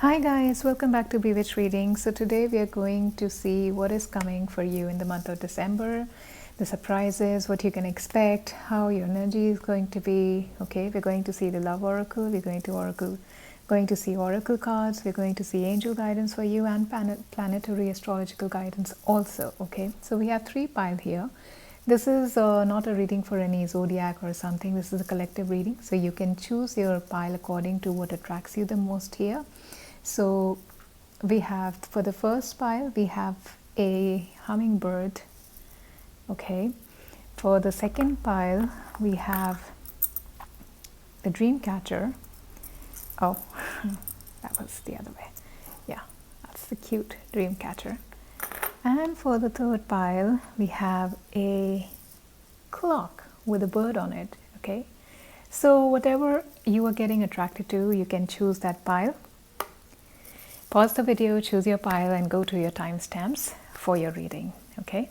Hi guys, welcome back to Bewitched Reading. So today we are going to see what is coming for you in the month of December, the surprises, what you can expect, how your energy is going to be. Okay, we're going to see the love oracle, we're going to see oracle cards, we're going to see angel guidance for you and planetary astrological guidance also. Okay, so we have 3 piles here. This is not a reading for any zodiac or something. This is a collective reading, so you can choose your pile according to what attracts you the most here. So we have, for the first pile, we have a hummingbird. Okay, for the second pile, we have the dream catcher. Oh, that was the other way. Yeah, that's the cute dream catcher. And for the third pile, we have a clock with a bird on it. Okay, so whatever you are getting attracted to, you can choose that pile. Pause the video, choose your pile, and go to your timestamps for your reading. Okay.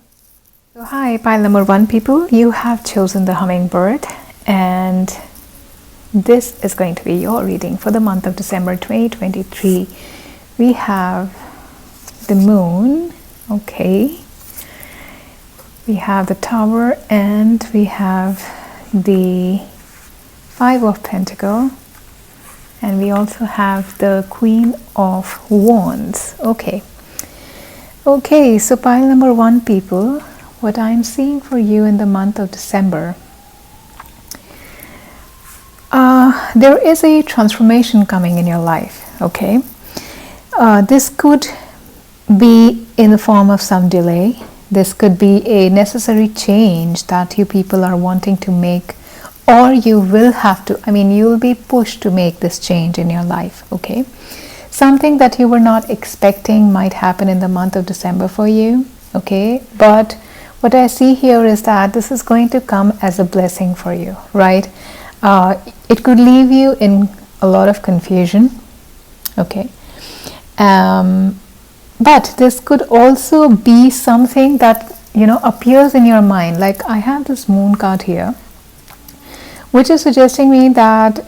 So hi, pile number 1 people. You have chosen the hummingbird, and this is going to be your reading for the month of December 2023. We have the moon. Okay. We have the tower, and we have the 5 of Pentacles. And we also have the Queen of Wands. Okay. Okay, so pile number 1 people, what I'm seeing for you in the month of December, there is a transformation coming in your life. Okay. This could be in the form of some delay. This could be a necessary change that you people are wanting to make, or you will have to, you'll be pushed to make this change in your life. Okay, something that you were not expecting might happen in the month of December for you. Okay, but what I see here is that this is going to come as a blessing for you, right? It could leave you in a lot of confusion. Okay, but this could also be something that appears in your mind. Like, I have this moon card here, which is suggesting me that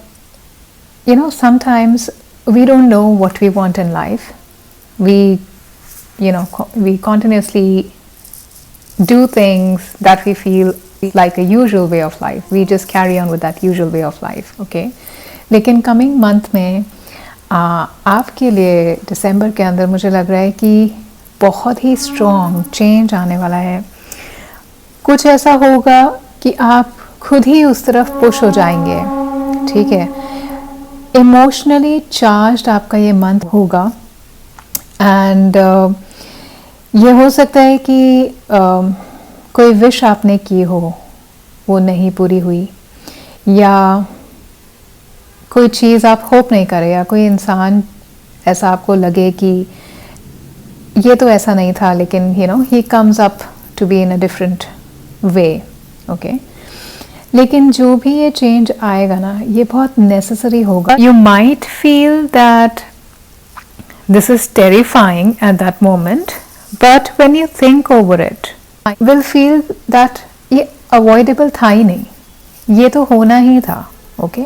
sometimes we don't know what we want in life. We continuously do things that we feel like a usual way of life. We just carry on with that usual way of life. Okay, लेकिन coming month में आपके लिए दिसंबर के अंदर मुझे लग रहा है कि बहुत ही स्ट्रॉन्ग चेंज आने वाला है. कुछ ऐसा होगा कि आप खुद ही उस तरफ पुश हो जाएंगे. ठीक है, इमोशनली चार्ज्ड आपका ये मंथ होगा. एंड ये हो सकता है कि कोई विश आपने की हो, वो नहीं पूरी हुई, या कोई चीज़ आप होप नहीं करे, या कोई इंसान ऐसा आपको लगे कि ये तो ऐसा नहीं था, लेकिन he comes up to be in a different way. Okay, लेकिन जो भी ये चेंज आएगा ना, ये बहुत नेसेसरी होगा. You might feel that this is terrifying at that moment, but when you think over it will feel that ये अवॉइडेबल था ही नहीं, ये तो होना ही था. ओके,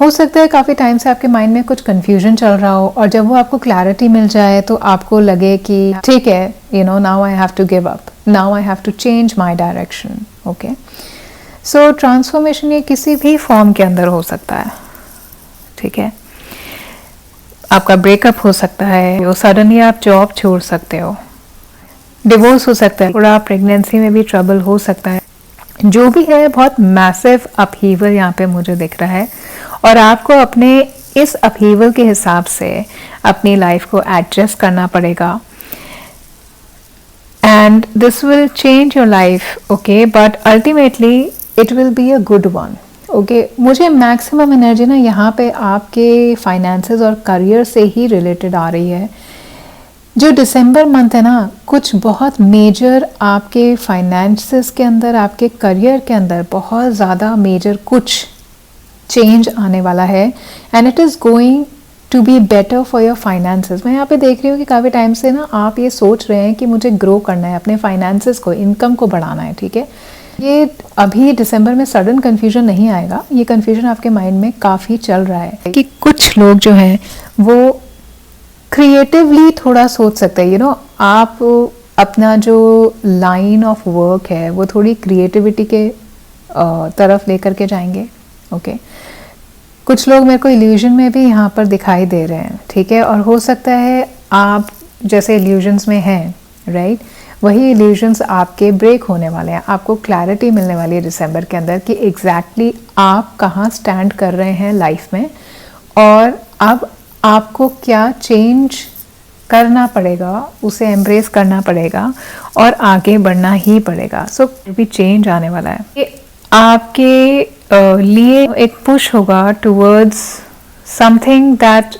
हो सकता है काफ़ी टाइम से आपके माइंड में कुछ कन्फ्यूजन चल रहा हो, और जब वो आपको क्लैरिटी मिल जाए तो आपको लगे कि ठीक है, now I have to give up, now I have to change my direction. Okay, so transformation ये किसी भी फॉर्म के अंदर हो सकता है. ठीक है, आपका ब्रेकअप हो सकता है, वो सडनली आप जॉब छोड़ सकते हो, डिवोर्स हो सकता है, थोड़ा प्रेगनेंसी में भी ट्रबल हो सकता है. जो भी है, बहुत मैसिव अपहीवल यहाँ पे मुझे दिख रहा है, और आपको अपने इस अपहीवल के हिसाब से अपनी लाइफ को एडजस्ट करना पड़ेगा. And this will change your life. Okay, but ultimately it will be a good one. Okay, मुझे मैक्सिमम एनर्जी ना यहाँ पे आपके फाइनेंसेस और करियर से ही रिलेटेड आ रही है. जो दिसंबर मंथ है ना, कुछ बहुत मेजर आपके फाइनेंसेस के अंदर, आपके करियर के अंदर बहुत ज़्यादा मेजर कुछ चेंज आने वाला है. And it is going to be better for your finances. मैं यहाँ पे देख रही हूँ कि काफ़ी टाइम से ना आप ये सोच रहे हैं कि मुझे ग्रो करना है, अपने फाइनेंसेस को, इनकम को बढ़ाना है. ठीक है, ये अभी दिसंबर में सडन कन्फ्यूजन नहीं आएगा. ये कन्फ्यूजन आपके माइंड में काफ़ी चल रहा है कि कुछ लोग जो हैं वो क्रिएटिवली थोड़ा सोच सकते हैं, आप अपना जो लाइन ऑफ वर्क है वो थोड़ी क्रिएटिविटी के तरफ लेकर के जाएंगे। ओके, कुछ लोग मेरे को इल्यूजन में भी यहाँ पर दिखाई दे रहे हैं, ठीक है, और हो सकता है आप जैसे इल्यूजन्स में हैं, राइट, वही इल्यूजन्स आपके ब्रेक होने वाले हैं। आपको क्लैरिटी मिलने वाली है दिसंबर के अंदर कि एग्जैक्टली आप कहाँ स्टैंड कर रहे हैं लाइफ में, और अब आपको क्या चेंज करना पड़ेगा, उसे एम्ब्रेस करना पड़ेगा और आगे बढ़ना ही पड़ेगा। सो भी चेंज आने वाला है, ये आपके लिए एक पुश होगा towards something that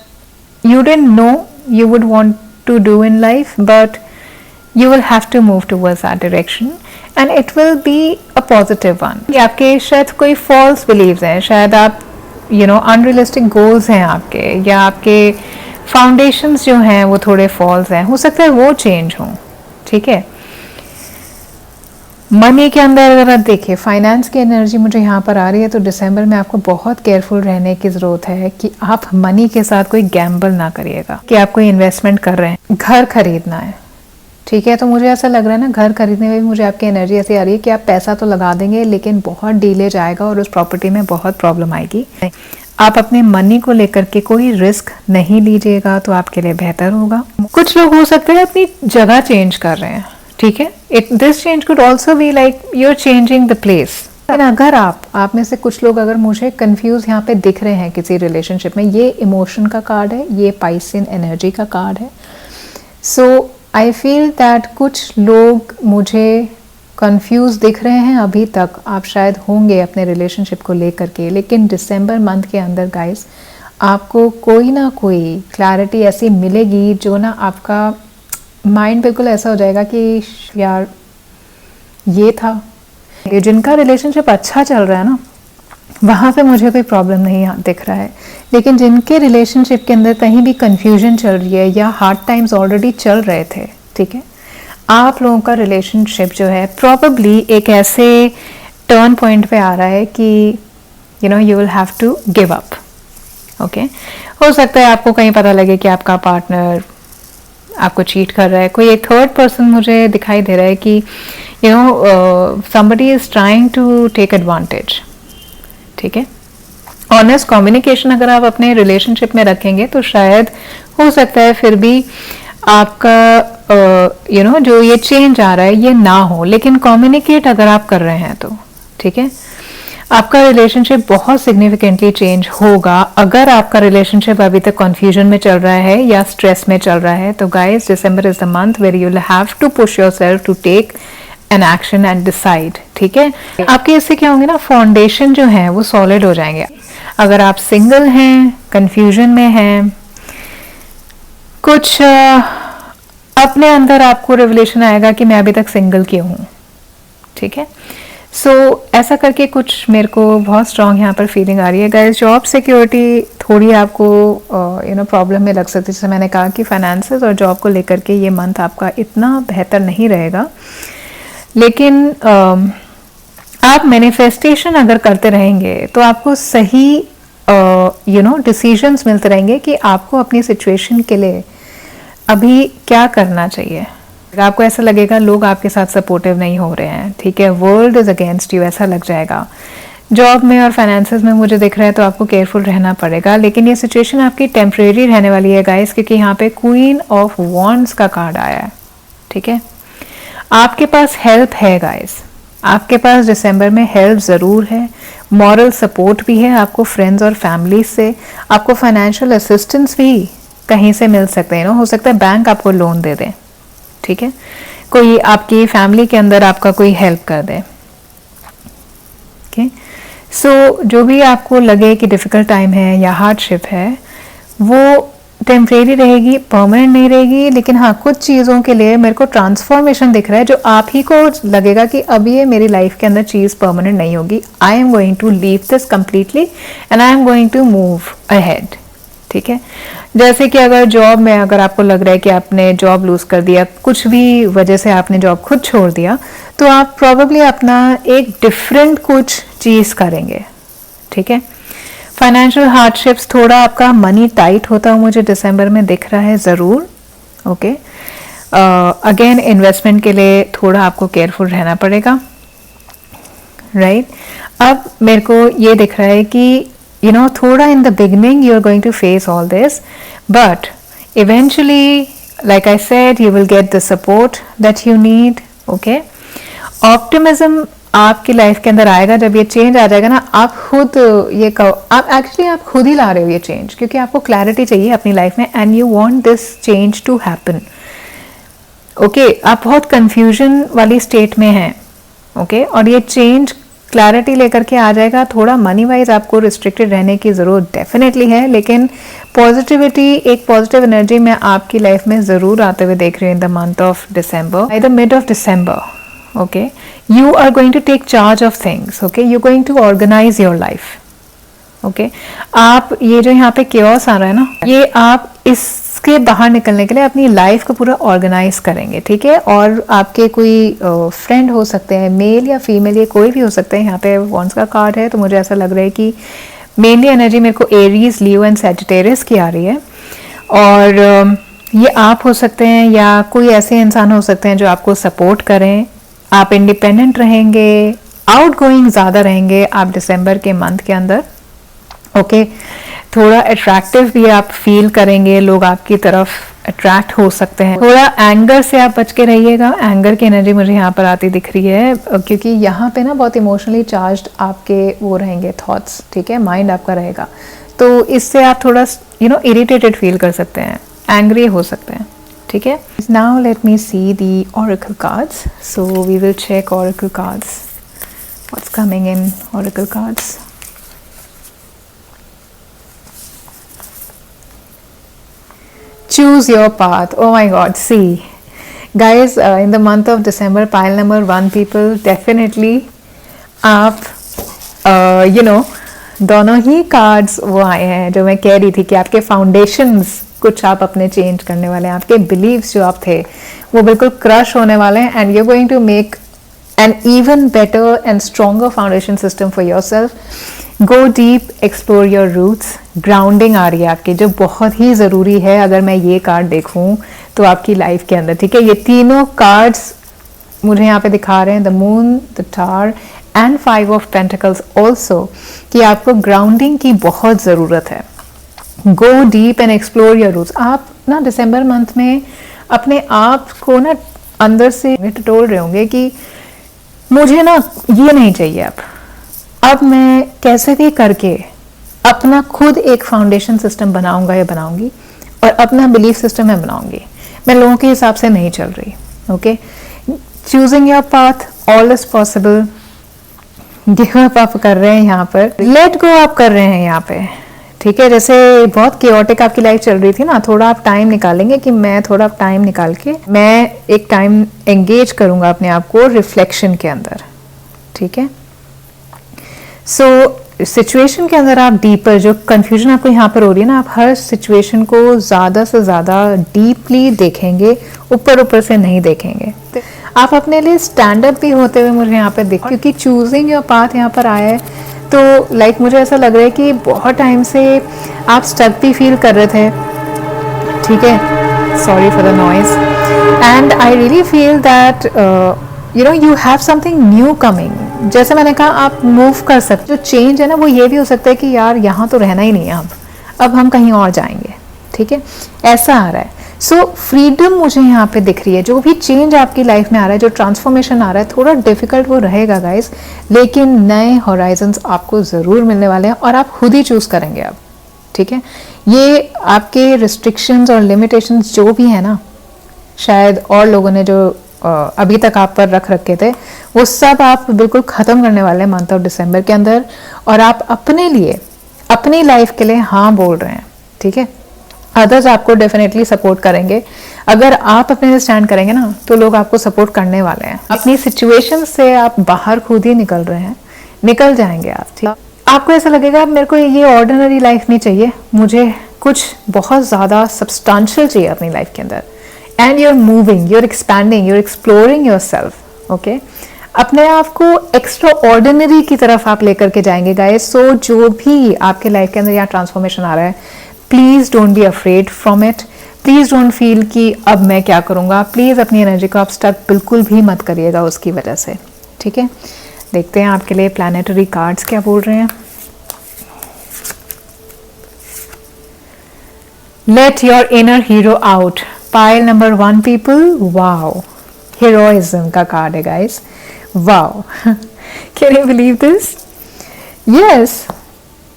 you didn't know you would want to do in life, but you will have to move towards that direction and it will be a positive one. ये आपके शायद कोई false beliefs हैं, शायद आप unrealistic goals हैं आपके, या आपके foundations जो हैं वो थोड़े false हैं, हो सकता है वो change हों, ठीक है। मनी के अंदर अगर आप देखिए, फाइनेंस की एनर्जी मुझे यहाँ पर आ रही है, तो दिसंबर में आपको बहुत केयरफुल रहने की ज़रूरत है कि आप मनी के साथ कोई गैम्बल ना करिएगा, कि आप कोई इन्वेस्टमेंट कर रहे हैं, घर खरीदना है, ठीक है, तो मुझे ऐसा लग रहा है ना, घर खरीदने में भी मुझे आपकी एनर्जी ऐसी आ रही है कि आप पैसा तो लगा देंगे लेकिन बहुत डिले जाएगा और उस प्रॉपर्टी में बहुत प्रॉब्लम आएगी। आप अपने मनी को लेकर के कोई रिस्क नहीं लीजिएगा तो आपके लिए बेहतर होगा। कुछ लोग हो सकते हैं अपनी जगह चेंज कर रहे हैं, ठीक है, this change could also be like you are changing the place. लेकिन अगर आप में से कुछ लोग अगर मुझे कंफ्यूज यहाँ पे दिख रहे हैं किसी रिलेशनशिप में, ये इमोशन का कार्ड है, ये पाइसिन एनर्जी का कार्ड है। सो आई फील दैट कुछ लोग मुझे कंफ्यूज दिख रहे हैं अभी तक, आप शायद होंगे अपने रिलेशनशिप को लेकर के, लेकिन दिसंबर मंथ के अंदर गाइस आपको कोई ना कोई क्लैरिटी ऐसी मिलेगी जो ना आपका माइंड बिल्कुल ऐसा हो जाएगा कि यार ये था। ये जिनका रिलेशनशिप अच्छा चल रहा है ना, वहाँ पे मुझे कोई प्रॉब्लम नहीं दिख रहा है, लेकिन जिनके रिलेशनशिप के अंदर कहीं भी कंफ्यूजन चल रही है या हार्ड टाइम्स ऑलरेडी चल रहे थे, ठीक है, आप लोगों का रिलेशनशिप जो है प्रॉबेबली एक ऐसे टर्न पॉइंट पे आ रहा है कि you will have to give up. Okay, हो सकता है आपको कहीं पता लगे कि आपका पार्टनर आपको चीट कर रहा है, कोई एक थर्ड पर्सन मुझे दिखाई दे रहा है कि somebody is trying to take advantage, ठीक है। ऑनेस्ट कम्युनिकेशन अगर आप अपने रिलेशनशिप में रखेंगे तो शायद हो सकता है फिर भी आपका जो ये चेंज आ रहा है ये ना हो, लेकिन कम्युनिकेट अगर आप कर रहे हैं तो ठीक है, आपका रिलेशनशिप बहुत सिग्निफिकेंटली चेंज होगा। अगर आपका रिलेशनशिप अभी तक कंफ्यूजन में चल रहा है या स्ट्रेस में चल रहा है तो guys, December is the month where you will have to push yourself to take an action and decide, ठीक है। आपके इससे क्या होंगे ना, फाउंडेशन जो है वो सॉलिड हो जाएंगे। अगर आप सिंगल हैं, कंफ्यूजन में हैं, कुछ अपने अंदर आपको रिवलेशन आएगा कि मैं अभी तक सिंगल क्यों हूँ, ठीक है। सो ऐसा करके कुछ मेरे को बहुत स्ट्रांग यहाँ पर फीलिंग आ रही है गाइस। जॉब सिक्योरिटी थोड़ी आपको प्रॉब्लम में लग सकती है, जैसे मैंने कहा कि फाइनेंसेस और जॉब को लेकर के ये मंथ आपका इतना बेहतर नहीं रहेगा, लेकिन आप मैनिफेस्टेशन अगर करते रहेंगे तो आपको सही डिसीजंस मिलते रहेंगे कि आपको अपनी सिचुएशन के लिए अभी क्या करना चाहिए। आपको ऐसा लगेगा लोग आपके साथ सपोर्टिव नहीं हो रहे हैं, ठीक है, वर्ल्ड इज अगेंस्ट यू, ऐसा लग जाएगा। जॉब में और फाइनेंसेस में मुझे दिख रहा है तो आपको केयरफुल रहना पड़ेगा, लेकिन ये सिचुएशन आपकी टेम्परेरी रहने वाली है गाइस, क्योंकि यहाँ पे क्वीन ऑफ वॉन्ड्स का कार्ड आया है, ठीक है। आपके पास हेल्प है गाइस, आपके पास दिसंबर में हेल्प ज़रूर है, मॉरल सपोर्ट भी है आपको फ्रेंड्स और फैमिली से, आपको फाइनेंशियल असिस्टेंस भी कहीं से मिल सकते हैं, हो सकता है बैंक आपको लोन दे दे, ठीक है, कोई आपकी फैमिली के अंदर आपका कोई हेल्प कर दे, ओके। सो जो भी आपको लगे कि डिफ़िकल्ट टाइम है या हार्डशिप है वो टेम्परेरी रहेगी, परमानेंट नहीं रहेगी, लेकिन हाँ कुछ चीज़ों के लिए मेरे को ट्रांसफॉर्मेशन दिख रहा है जो आप ही को लगेगा कि अब ये मेरी लाइफ के अंदर चीज़ परमानेंट नहीं होगी। I am going to leave this completely and I am going to move ahead, ठीक है। जैसे कि अगर जॉब में अगर आपको लग रहा है कि आपने जॉब लूज कर दिया, कुछ भी वजह से आपने जॉब खुद छोड़ दिया, तो आप प्रॉबेबली अपना एक डिफरेंट कुछ चीज़ करेंगे, ठीक है। फाइनेंशियल हार्डशिप्स, थोड़ा आपका मनी टाइट होता हुआ मुझे दिसंबर में दिख रहा है ज़रूर। ओके, अगेन इन्वेस्टमेंट के लिए थोड़ा आपको केयरफुल रहना पड़ेगा, राइट। अब मेरे को ये दिख रहा है कि थोड़ा in the beginning you are going to face all this, but eventually like I said, you will get the support that you need. Okay, optimism आपकी लाइफ के अंदर आएगा जब ये चेंज आ जाएगा ना। आप खुद ये कहो, आप खुद ही ला रहे हो ये चेंज, क्योंकि आपको क्लैरिटी चाहिए अपनी लाइफ में and you want this change to happen. Okay, आप बहुत कंफ्यूजन वाली स्टेट में हैं। ओके, और ये चेंज क्लैरिटी लेकर के आ जाएगा। थोड़ा मनी वाइज आपको रिस्ट्रिक्टेड रहने की ज़रूरत डेफिनेटली है, लेकिन पॉजिटिविटी, एक पॉजिटिव एनर्जी मैं आपकी लाइफ में ज़रूर आते हुए देख रही हूँ in the month of December, by the mid of December. Okay, you are going to take charge of things. Okay, you going to organize your life. Okay, आप ये जो यहाँ पे केओस आ रहा है ना, ये आप इसके बाहर निकलने के लिए अपनी लाइफ को पूरा ऑर्गेनाइज करेंगे, ठीक है। और आपके कोई फ्रेंड हो सकते हैं, मेल या फीमेल, ये कोई भी हो सकते हैं। यहाँ पे वॉन्ड्स का कार्ड है, तो मुझे ऐसा लग रहा है कि मेनली एनर्जी मेरे को एरीज, लियो एंड सैजिटेरियस की आ रही है। और ये आप हो सकते हैं या कोई ऐसे इंसान हो सकते हैं जो आपको सपोर्ट करें। आप इंडिपेंडेंट रहेंगे, आउटगोइंग ज़्यादा रहेंगे आप दिसंबर के मंथ के अंदर। ओके, थोड़ा अट्रैक्टिव भी आप फील करेंगे, लोग आपकी तरफ अट्रैक्ट हो सकते हैं। थोड़ा एंगर से आप बच के रहिएगा, एंगर की एनर्जी मुझे यहाँ पर आती दिख रही है, क्योंकि यहाँ पे ना बहुत इमोशनली चार्ज्ड आपके वो रहेंगे थॉट्स, ठीक है, माइंड आपका रहेगा। तो इससे आप थोड़ा इरिटेटेड फील कर सकते हैं, एंग्री हो सकते हैं, ठीक है। Now let me see the oracle cards, so we will check oracle cards, what's coming in oracle cards. Choose your path. Oh my God, see guys, in the month of December, pile number 1 people, definitely आप दोनों ही cards वो आए हैं जो मैं कह रही थी कि आपके फाउंडेशंस कुछ आप अपने चेंज करने वाले हैं। आपके बिलीव्स जो आप थे वो बिल्कुल क्रश होने वाले हैं and you going to make an even better and stronger foundation system for your self. Go deep, explore your roots. Grounding आ रही है आपकी, जो बहुत ही ज़रूरी है अगर मैं ये कार्ड देखूं तो आपकी लाइफ के अंदर, ठीक है। ये तीनों कार्ड्स मुझे यहाँ पे दिखा रहे हैं, the moon, the tower and 5 of pentacles also, कि आपको ग्राउंडिंग की बहुत ज़रूरत है। Go deep and explore your roots. आप ना दिसंबर मंथ में अपने आप को ना अंदर से टटोल रहे होंगे कि मुझे ना ये नहीं चाहिए अब मैं कैसे भी करके अपना खुद एक फाउंडेशन सिस्टम बनाऊंगा या बनाऊंगी, और अपना बिलीफ सिस्टम मैं बनाऊंगी। मैं लोगों के हिसाब से नहीं चल रही। Okay, choosing your path, all is possible. Give up आप कर रहे हैं यहाँ पर, लेट गो आप कर रहे हैं यहाँ पे, ठीक है। जैसे बहुत केओटिक आपकी लाइफ चल रही थी ना, थोड़ा आप टाइम निकालेंगे कि मैं थोड़ा टाइम निकाल के मैं एक टाइम एंगेज करूंगा अपने आप को रिफ्लेक्शन के अंदर, ठीक है। सो सिचुएशन के अंदर आप डीपर, जो कंफ्यूजन आपको यहाँ पर हो रही है ना, आप हर सिचुएशन को ज़्यादा से ज़्यादा डीपली देखेंगे, ऊपर ऊपर से नहीं देखेंगे। आप अपने लिए स्टैंड अप भी होते हुए मुझे यहाँ पर दिख, क्योंकि चूजिंग योर पाथ यहाँ पर आया है। तो लाइक मुझे ऐसा लग रहा है कि बहुत टाइम से आप स्टक भी फील कर रहे थे, ठीक है। Sorry for the noise and I really feel that you have something new coming. जैसे मैंने कहा, आप मूव कर सकते, जो चेंज है ना वो ये भी हो सकता है कि यार यहाँ तो रहना ही नहीं है, अब हम कहीं और जाएंगे, ठीक है, ऐसा आ रहा है। सो फ्रीडम मुझे यहाँ पे दिख रही है। जो भी चेंज आपकी लाइफ में आ रहा है, जो ट्रांसफॉर्मेशन आ रहा है, थोड़ा डिफिकल्ट वो रहेगा गाइस, लेकिन नए हॉराइजन्स आपको ज़रूर मिलने वाले हैं और आप खुद ही चूज़ करेंगे अब, ठीक है। ये आपके रिस्ट्रिक्शंस और लिमिटेशंस जो भी है ना, शायद और लोगों ने जो अभी तक आप पर रख रखे थे, वो सब आप बिल्कुल ख़त्म करने वाले हैं मंथ ऑफ दिसंबर के अंदर, और आप अपने लिए, अपनी लाइफ के लिए हाँ बोल रहे हैं, ठीक है। अदर्स आपको डेफिनेटली सपोर्ट करेंगे। अगर आप अपने लिए स्टैंड करेंगे ना, तो लोग आपको सपोर्ट करने वाले हैं। अपनी सिचुएशन से आप बाहर खुद ही निकल रहे हैं, निकल जाएंगे आप, ठीक। आपको ऐसा लगेगा मेरे को ये ऑर्डिनरी लाइफ नहीं चाहिए, मुझे कुछ बहुत ज़्यादा सब्सटेंशियल चाहिए अपनी लाइफ के अंदर। And you are moving, you are expanding, you are exploring your self, okay. अपने आप को एक्स्ट्रा ऑर्डिनरी की तरफ आप लेकर के जाएंगे गाइस। सो जो भी आपके लाइफ के अंदर यहाँ ट्रांसफॉर्मेशन आ रहा है, please don't be afraid from it. Please don't feel कि अब मैं क्या करूँगा। प्लीज अपनी एनर्जी को आप स्टक बिल्कुल भी मत करिएगा उसकी वजह से, ठीक है। देखते हैं आपके लिए प्लैनेटरी कार्ड्स क्या बोल रहे हैं। Late your inner hero out, pile number 1 people. Wow, heroism का कार्ड है guys. Wow, can you believe this? Yes,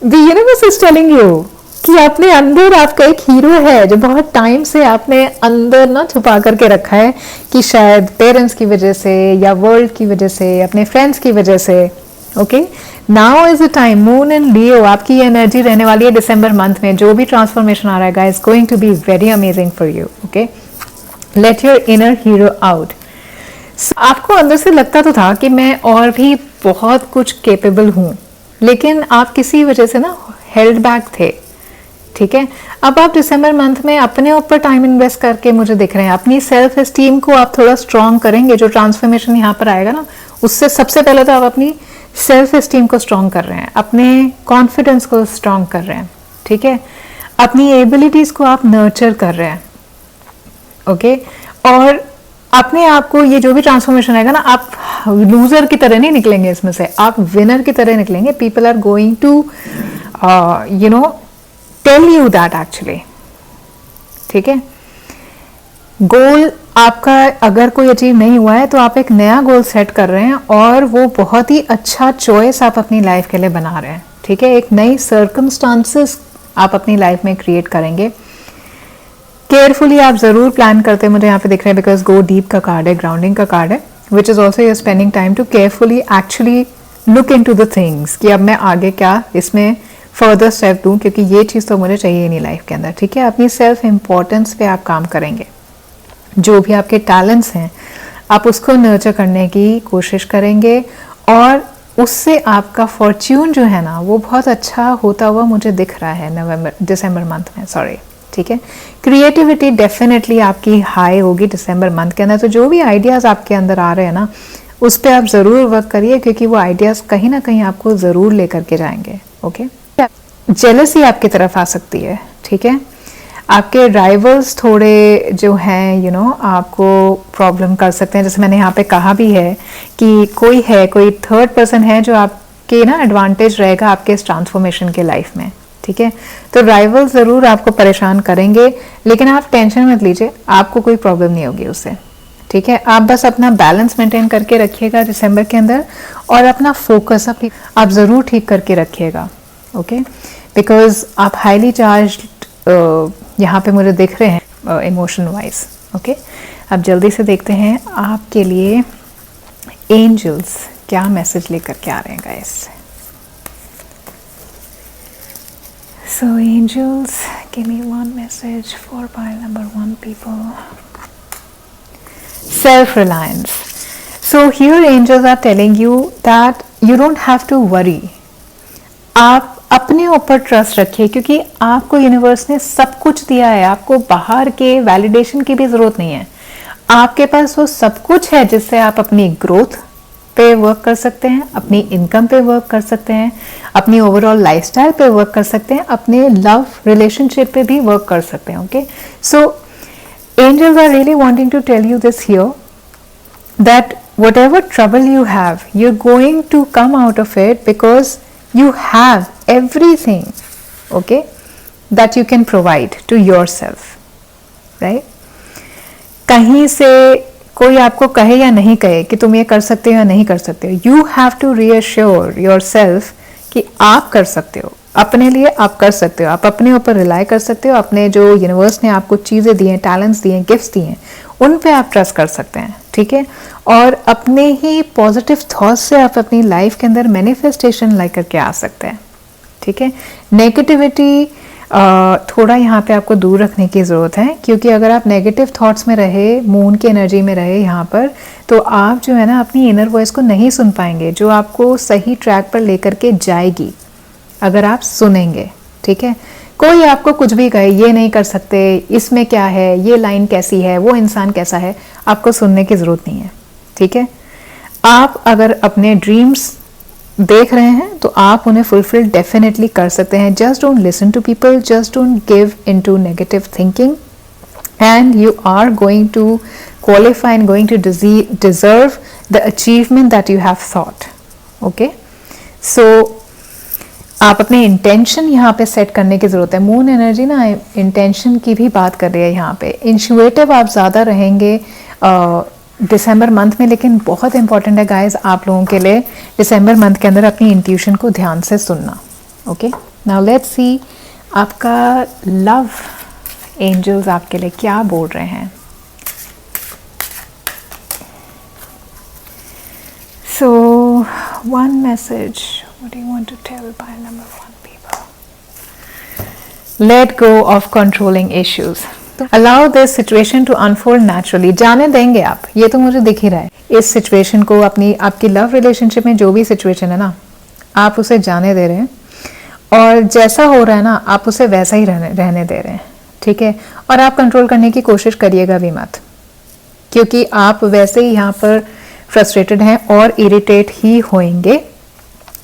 the universe is telling you कि अपने अंदर आपका एक हीरो है जो बहुत टाइम से आपने अंदर ना छुपा करके रखा है, कि शायद पेरेंट्स की वजह से या वर्ल्ड की वजह से, अपने फ्रेंड्स की वजह से। Okay, now is the time. Moon and Leo, आपकी ये एनर्जी रहने वाली है दिसंबर मंथ में। जो भी ट्रांसफॉर्मेशन आ रहा है guys, going to be very amazing for you. Okay, let your inner hero out. आपको अंदर से लगता तो था कि मैं और भी बहुत कुछ केपेबल हूं, लेकिन आप किसी वजह से ना हेल्ड बैक थे, ठीक है। अब आप दिसंबर मंथ में अपने ऊपर टाइम इन्वेस्ट करके मुझे दिख रहे हैं, अपनी सेल्फ एस्टीम को आप थोड़ा स्ट्रांग करेंगे। जो ट्रांसफॉर्मेशन यहाँ पर आएगा ना, उससे सबसे पहले तो आप अपनी सेल्फ एस्टीम को स्ट्रांग कर रहे हैं, अपने कॉन्फिडेंस को स्ट्रांग कर रहे हैं, ठीक है। अपनी एबिलिटीज को आप नर्चर कर रहे हैं, ओके। और अपने आप को, ये जो भी ट्रांसफॉर्मेशन आएगा ना, आप लूजर की तरह नहीं निकलेंगे इसमें से, आप विनर की तरह निकलेंगे। People are going to you know tell you that actually, ठीक है। गोल आपका अगर कोई अचीव नहीं हुआ है तो आप एक नया गोल सेट कर रहे हैं, और वो बहुत ही अच्छा चॉइस आप अपनी लाइफ के लिए बना रहे हैं, ठीक है। एक नई सर्कमस्टांसेस आप अपनी लाइफ में क्रिएट करेंगे। केयरफुली आप जरूर प्लान करते हैं, मुझे यहाँ पे दिख रहा है, बिकॉज गो डीप का कार्ड है, ग्राउंडिंग का कार्ड है, which is also your spending time to carefully actually look in to the things कि अब मैं आगे क्या इसमें फर्दर स्टेप दूं, क्योंकि ये चीज़ तो मुझे चाहिए नहीं लाइफ के अंदर, ठीक है। अपनी सेल्फ इम्पोर्टेंस पे आप काम करेंगे। जो भी आपके टैलेंट्स हैं आप उसको नर्चर करने की कोशिश करेंगे, और उससे आपका फॉर्च्यून जो है ना वो बहुत अच्छा होता हुआ मुझे दिख रहा है दिसंबर मंथ में, सॉरी, ठीक है। क्रिएटिविटी डेफिनेटली आपकी हाई होगी दिसंबर मंथ के अंदर। तो जो भी आइडियाज़ आपके अंदर आ रहे हैं ना, उस पर आप ज़रूर वर्क करिए, क्योंकि वो आइडियाज़ कहीं ना कहीं आपको ज़रूर लेकर के जाएंगे, ओके। जेलसी आपकी तरफ आ सकती है, ठीक है। आपके राइवल्स थोड़े जो हैं आपको प्रॉब्लम कर सकते हैं। जैसे मैंने यहाँ पे कहा भी है कि कोई थर्ड पर्सन है जो आपके ना एडवांटेज रहेगा आपके इस ट्रांसफॉर्मेशन के लाइफ में, ठीक है। तो राइवल ज़रूर आपको परेशान करेंगे, लेकिन आप टेंशन मत लीजिए, आपको कोई प्रॉब्लम नहीं होगी उससे, ठीक है। आप बस अपना बैलेंस मेंटेन करके रखिएगा दिसंबर के अंदर, और अपना फोकस आप ज़रूर ठीक करके रखिएगा, ओके। बिकॉज आप हाईली चार्ज यहाँ पे मुझे दिख रहे हैं इमोशन वाइज, ओके। अब जल्दी से देखते हैं आपके लिए एंजल्स क्या मैसेज लेकर के आ रहे हैं guys. So angels, give me one message for pile number 1 people. Self-reliance. So here angels are telling you that you don't have to worry. आप अपने ऊपर ट्रस्ट रखिए, क्योंकि आपको यूनिवर्स ने सब कुछ दिया है। आपको बाहर के वैलिडेशन की भी जरूरत नहीं है। आपके पास वो सब कुछ है जिससे आप अपनी ग्रोथ पे वर्क कर सकते हैं, अपनी इनकम पे वर्क कर सकते हैं, अपनी ओवरऑल लाइफस्टाइल पे वर्क कर सकते हैं, अपने लव रिलेशनशिप पे भी वर्क कर सकते हैं, okay. So angels are really wanting to tell you this here that whatever trouble you have, you're going to come out of it because you have everything, okay, that you can provide to yourself, right? कहीं से कोई आपको कहे या नहीं कहे कि तुम ये कर सकते हो या नहीं कर सकते हो, you have to reassure yourself कि आप कर सकते हो, अपने लिए आप कर सकते हो, आप अपने ऊपर रिलाई कर सकते हो, अपने जो यूनिवर्स ने आपको चीज़ें दी हैं, टैलेंट्स दिए हैं, गिफ्ट्स दिए हैं, उन पे आप ट्रस्ट कर सकते हैं, ठीक है। और अपने ही पॉजिटिव थॉट्स से आप अपनी लाइफ के अंदर मैनिफेस्टेशन ला करके आ सकते हैं, ठीक है। नेगेटिविटी थोड़ा यहाँ पे आपको दूर रखने की ज़रूरत है, क्योंकि अगर आप नेगेटिव थॉट्स में रहे, मून की एनर्जी में रहे यहाँ पर, तो आप जो है ना अपनी इनर वॉइस को नहीं सुन पाएंगे, जो आपको सही ट्रैक पर लेकर के जाएगी अगर आप सुनेंगे, ठीक है। कोई आपको कुछ भी कहे, ये नहीं कर सकते, इसमें क्या है, ये लाइन कैसी है, वो इंसान कैसा है, आपको सुनने की ज़रूरत नहीं है, ठीक है। आप अगर अपने ड्रीम्स देख रहे हैं तो आप उन्हें फुलफिल डेफिनेटली कर सकते हैं. Just don't listen to people, just don't give into negative thinking, and you are going to qualify and going to deserve the achievement that you have thought. Okay, so आप अपने intention यहाँ पे set करने की ज़रूरत है. Moon energy ना intention की भी बात कर रही है यहाँ पे. इंट्यूटिव आप ज़्यादा रहेंगे दिसंबर मंथ में, लेकिन बहुत इंपॉर्टेंट है गाइज आप लोगों के लिए दिसंबर मंथ के अंदर अपनी इंट्यूशन को ध्यान से सुनना. ओके, नाउ लेट्स सी आपका लव एंजल्स आपके लिए क्या बोल रहे हैं. So one message, what do you want to tell pile number 1 people. Let go of controlling issues, allow this situation to unfold naturally. जाने देंगे आप, ये तो मुझे दिख ही रहा है. इस सिचुएशन को अपनी आपकी लव रिलेशनशिप में जो भी सिचुएशन है ना, आप उसे जाने दे रहे हैं और जैसा हो रहा है ना आप उसे वैसा ही रहने दे रहे हैं. ठीक है, और आप कंट्रोल करने की कोशिश करिएगा भी मत, क्योंकि आप वैसे ही यहाँ पर फ्रस्ट्रेटेड हैं और इरिटेट ही होंगे.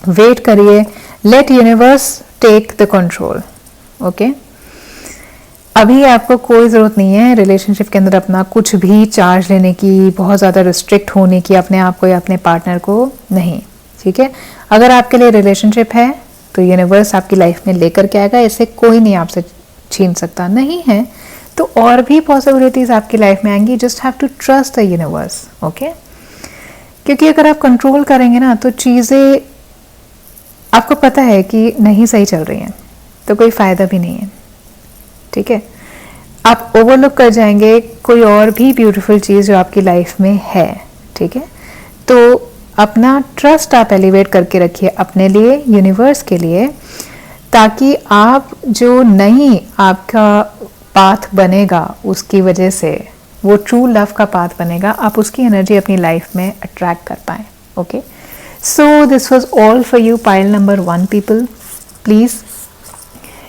वेट करिए, let universe take the control. Okay, अभी आपको कोई ज़रूरत नहीं है रिलेशनशिप के अंदर अपना कुछ भी चार्ज लेने की, बहुत ज़्यादा रिस्ट्रिक्ट होने की अपने आप को या अपने पार्टनर को. नहीं, ठीक है. अगर आपके लिए रिलेशनशिप है तो यूनिवर्स आपकी लाइफ में लेकर के आएगा, इसे कोई नहीं आपसे छीन सकता. नहीं है तो और भी पॉसिबिलिटीज आपकी लाइफ में आएंगी. Just have to trust the universe. Okay, क्योंकि अगर आप कंट्रोल करेंगे ना तो चीज़ें आपको पता है कि नहीं सही चल रही हैं तो कोई फ़ायदा भी नहीं है. ठीक है, आप ओवरलुक कर जाएंगे कोई और भी ब्यूटीफुल चीज़ जो आपकी लाइफ में है. ठीक है, तो अपना ट्रस्ट आप एलिवेट करके रखिए अपने लिए, यूनिवर्स के लिए, ताकि आप जो नहीं आपका पाथ बनेगा उसकी वजह से वो ट्रू लव का पाथ बनेगा, आप उसकी एनर्जी अपनी लाइफ में अट्रैक्ट कर पाएँ. Okay, so this was all for you pile number 1 people. Please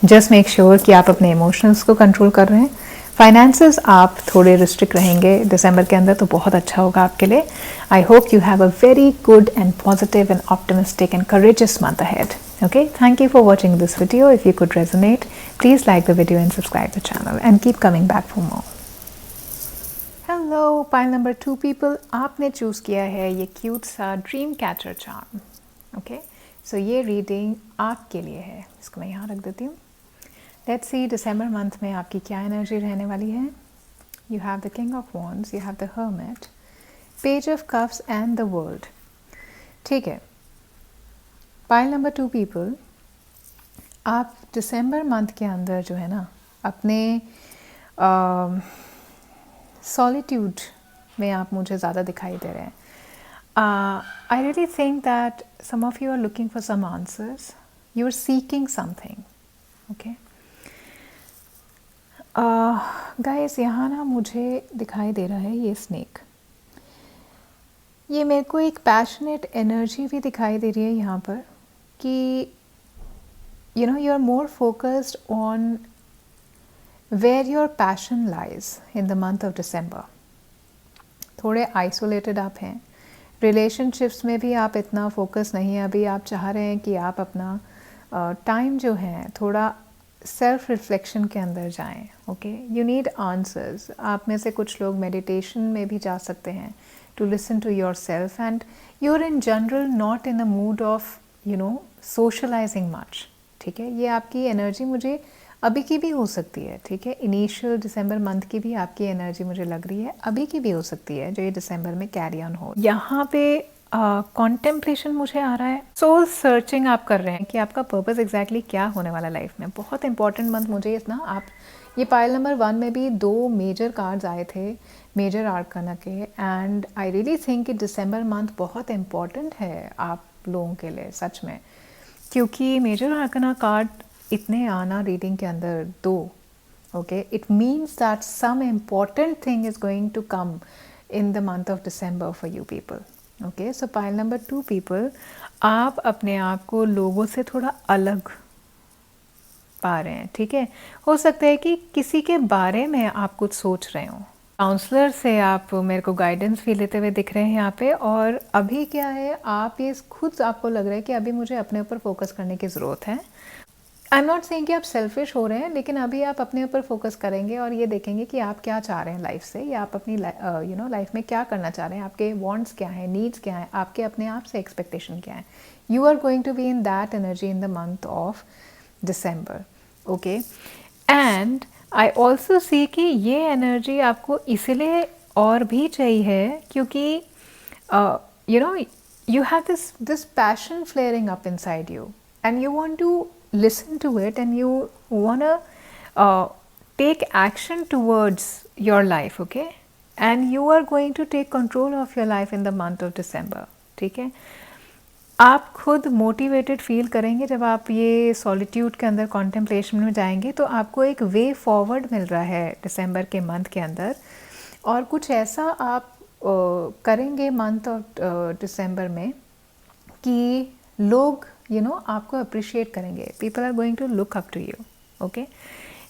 just make sure कि आप अपने इमोशंस को कंट्रोल कर रहे हैं. फाइनेंसेस आप थोड़े रिस्ट्रिक्ट रहेंगे दिसंबर के अंदर तो बहुत अच्छा होगा आपके लिए. आई hope you have a very good and positive and optimistic and courageous month ahead. Okay, thank you for watching this video. If you could resonate, please like the video and subscribe the channel and keep coming back for more. Hello, pile number 2 people. आपने choose किया है ये cute सा dream catcher charm. Okay, सो ये reading आपके लिए है. इसको मैं यहाँ रख देती हूँ. लेट्स सी दिसंबर मंथ में आपकी क्या एनर्जी रहने वाली है. You have the king of wands, you have the hermit, page of cups and the world. ठीक है, पाइल नंबर 2 पीपल, आप दिसंबर मंथ के अंदर जो है ना अपने सॉलिट्यूड में आप मुझे ज़्यादा दिखाई दे रहे हैं. I really think that some of you are looking for some answers, you are seeking something. Okay guys, यहाँ ना मुझे दिखाई दे रहा है ये स्नेक. ये मेरे को एक पैशनेट एनर्जी भी दिखाई दे रही है यहाँ पर कि you know you are more focused on where your passion lies in the month of December. थोड़े आइसोलेटेड आप हैं, रिलेशनशिप्स में भी आप इतना फोकस नहीं है अभी. आप चाह रहे हैं कि आप अपना टाइम जो है थोड़ा सेल्फ रिफ्लेक्शन के अंदर जाएं. Okay, you need answers. आप में से कुछ लोग मेडिटेशन में भी जा सकते हैं to listen to yourself, and you're in general not in a mood of socializing much. ठीक है, ये आपकी एनर्जी मुझे अभी की भी हो सकती है. ठीक है, इनिशियल दिसंबर मंथ की भी आपकी एनर्जी मुझे लग रही है, अभी की भी हो सकती है जो ये दिसंबर में कैरी ऑन हो. यहाँ पे कॉन्टेम्पलेशन मुझे आ रहा है. सोल सर्चिंग आप कर रहे हैं कि आपका पर्पस एग्जैक्टली क्या होने वाला लाइफ में. बहुत इंपॉर्टेंट मंथ मुझे इतना. आप ये पाइल नंबर 1 में भी 2 मेजर कार्ड्स आए थे मेजर आर्काना के, एंड आई रियली थिंक कि दिसंबर मंथ बहुत इम्पॉर्टेंट है आप लोगों के लिए सच में, क्योंकि मेजर आर्काना कार्ड इतने आना रीडिंग के अंदर 2. Okay, it means that some important thing is going to come in the month of December for you people. Okay, so pile number 2 people, आप अपने आप को लोगों से थोड़ा अलग पा रहे हैं. ठीक है, हो सकता है कि किसी के बारे में आप कुछ सोच रहे हो काउंसलर से आप मेरे को गाइडेंस भी लेते हुए दिख रहे हैं यहाँ पे। और अभी क्या है, आप ये खुद आपको लग रहा है कि अभी मुझे अपने ऊपर फोकस करने की ज़रूरत है। आई एम नॉट सेइंग कि आप सेल्फिश हो रहे हैं, लेकिन अभी आप अपने ऊपर फोकस करेंगे और ये देखेंगे कि आप क्या चाह रहे हैं लाइफ से, या आप अपनी लाइफ में क्या करना चाह रहे हैं, आपके वांट्स क्या हैं, नीड्स क्या हैं, आपके अपने आप से एक्सपेक्टेशन क्या है। You are going to be in that energy in the month of December, okay. And I also see कि ये एनर्जी आपको इसलिए और भी चाहिए क्योंकि you know you have this passion flaring up inside you, and you want to listen to it, and you want to take action towards your life, okay, and you are going to take control of your life in the month of December, ठीक है। आप खुद motivated feel करेंगे जब आप ये solitude के अंदर कॉन्टेम्पलेशन में जाएंगे, तो आपको एक वे फॉरवर्ड मिल रहा है दिसंबर के मंथ के अंदर। और कुछ ऐसा आप करेंगे मंथ ऑफ दिसंबर में कि लोग आपको अप्रिशिएट करेंगे। People are going to look up to you, okay.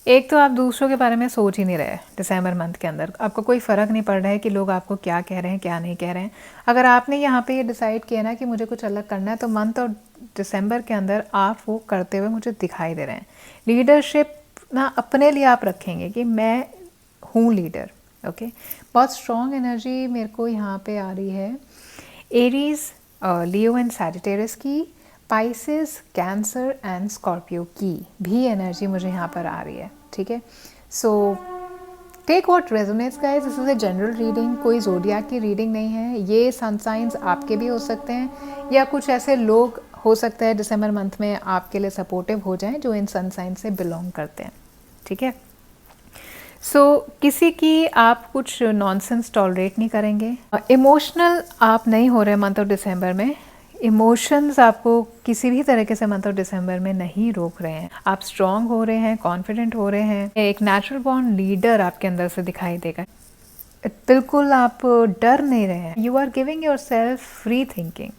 एक तो आप दूसरों के बारे में सोच ही नहीं रहे दिसंबर मंथ के अंदर, आपको कोई फ़र्क नहीं पड़ रहा है कि लोग आपको क्या कह रहे हैं क्या नहीं कह रहे हैं। अगर आपने यहाँ पे ये डिसाइड किया ना कि मुझे कुछ अलग करना है, तो मंथ ऑफ दिसंबर के अंदर आप वो करते हुए मुझे दिखाई दे रहे हैं। लीडरशिप ना अपने लिए आप रखेंगे कि मैं हूँ लीडर, ओके। बहुत स्ट्रॉन्ग एनर्जी मेरे को यहाँ पे आ रही है एरीज, लियो एंड सैजिटेरियस की, पाइसेस, कैंसर एंड स्कॉर्पियो की भी एनर्जी मुझे यहाँ पर आ रही है, ठीक है। So take what resonates guys, this is a general reading, कोई ज़ोडियाक की रीडिंग नहीं है। ये सन साइंस आपके भी हो सकते हैं, या कुछ ऐसे लोग हो सकते हैं दिसंबर मंथ में आपके लिए सपोर्टिव हो जाएं जो इन सन साइंस से बिलोंग करते हैं, ठीक है। सो किसी की आप कुछ नॉनसेंस टॉलरेट नहीं करेंगे। इमोशनल आप नहीं हो रहे मंथ ऑफ दिसंबर में, इमोशंस आपको किसी भी तरीके से मंथ ऑफ दिसंबर में नहीं रोक रहे हैं। आप स्ट्रॉन्ग हो रहे हैं, कॉन्फिडेंट हो रहे हैं, एक नेचुरल बॉर्न लीडर आपके अंदर से दिखाई देगा। बिल्कुल आप डर नहीं रहे हैं। You are giving yourself free thinking,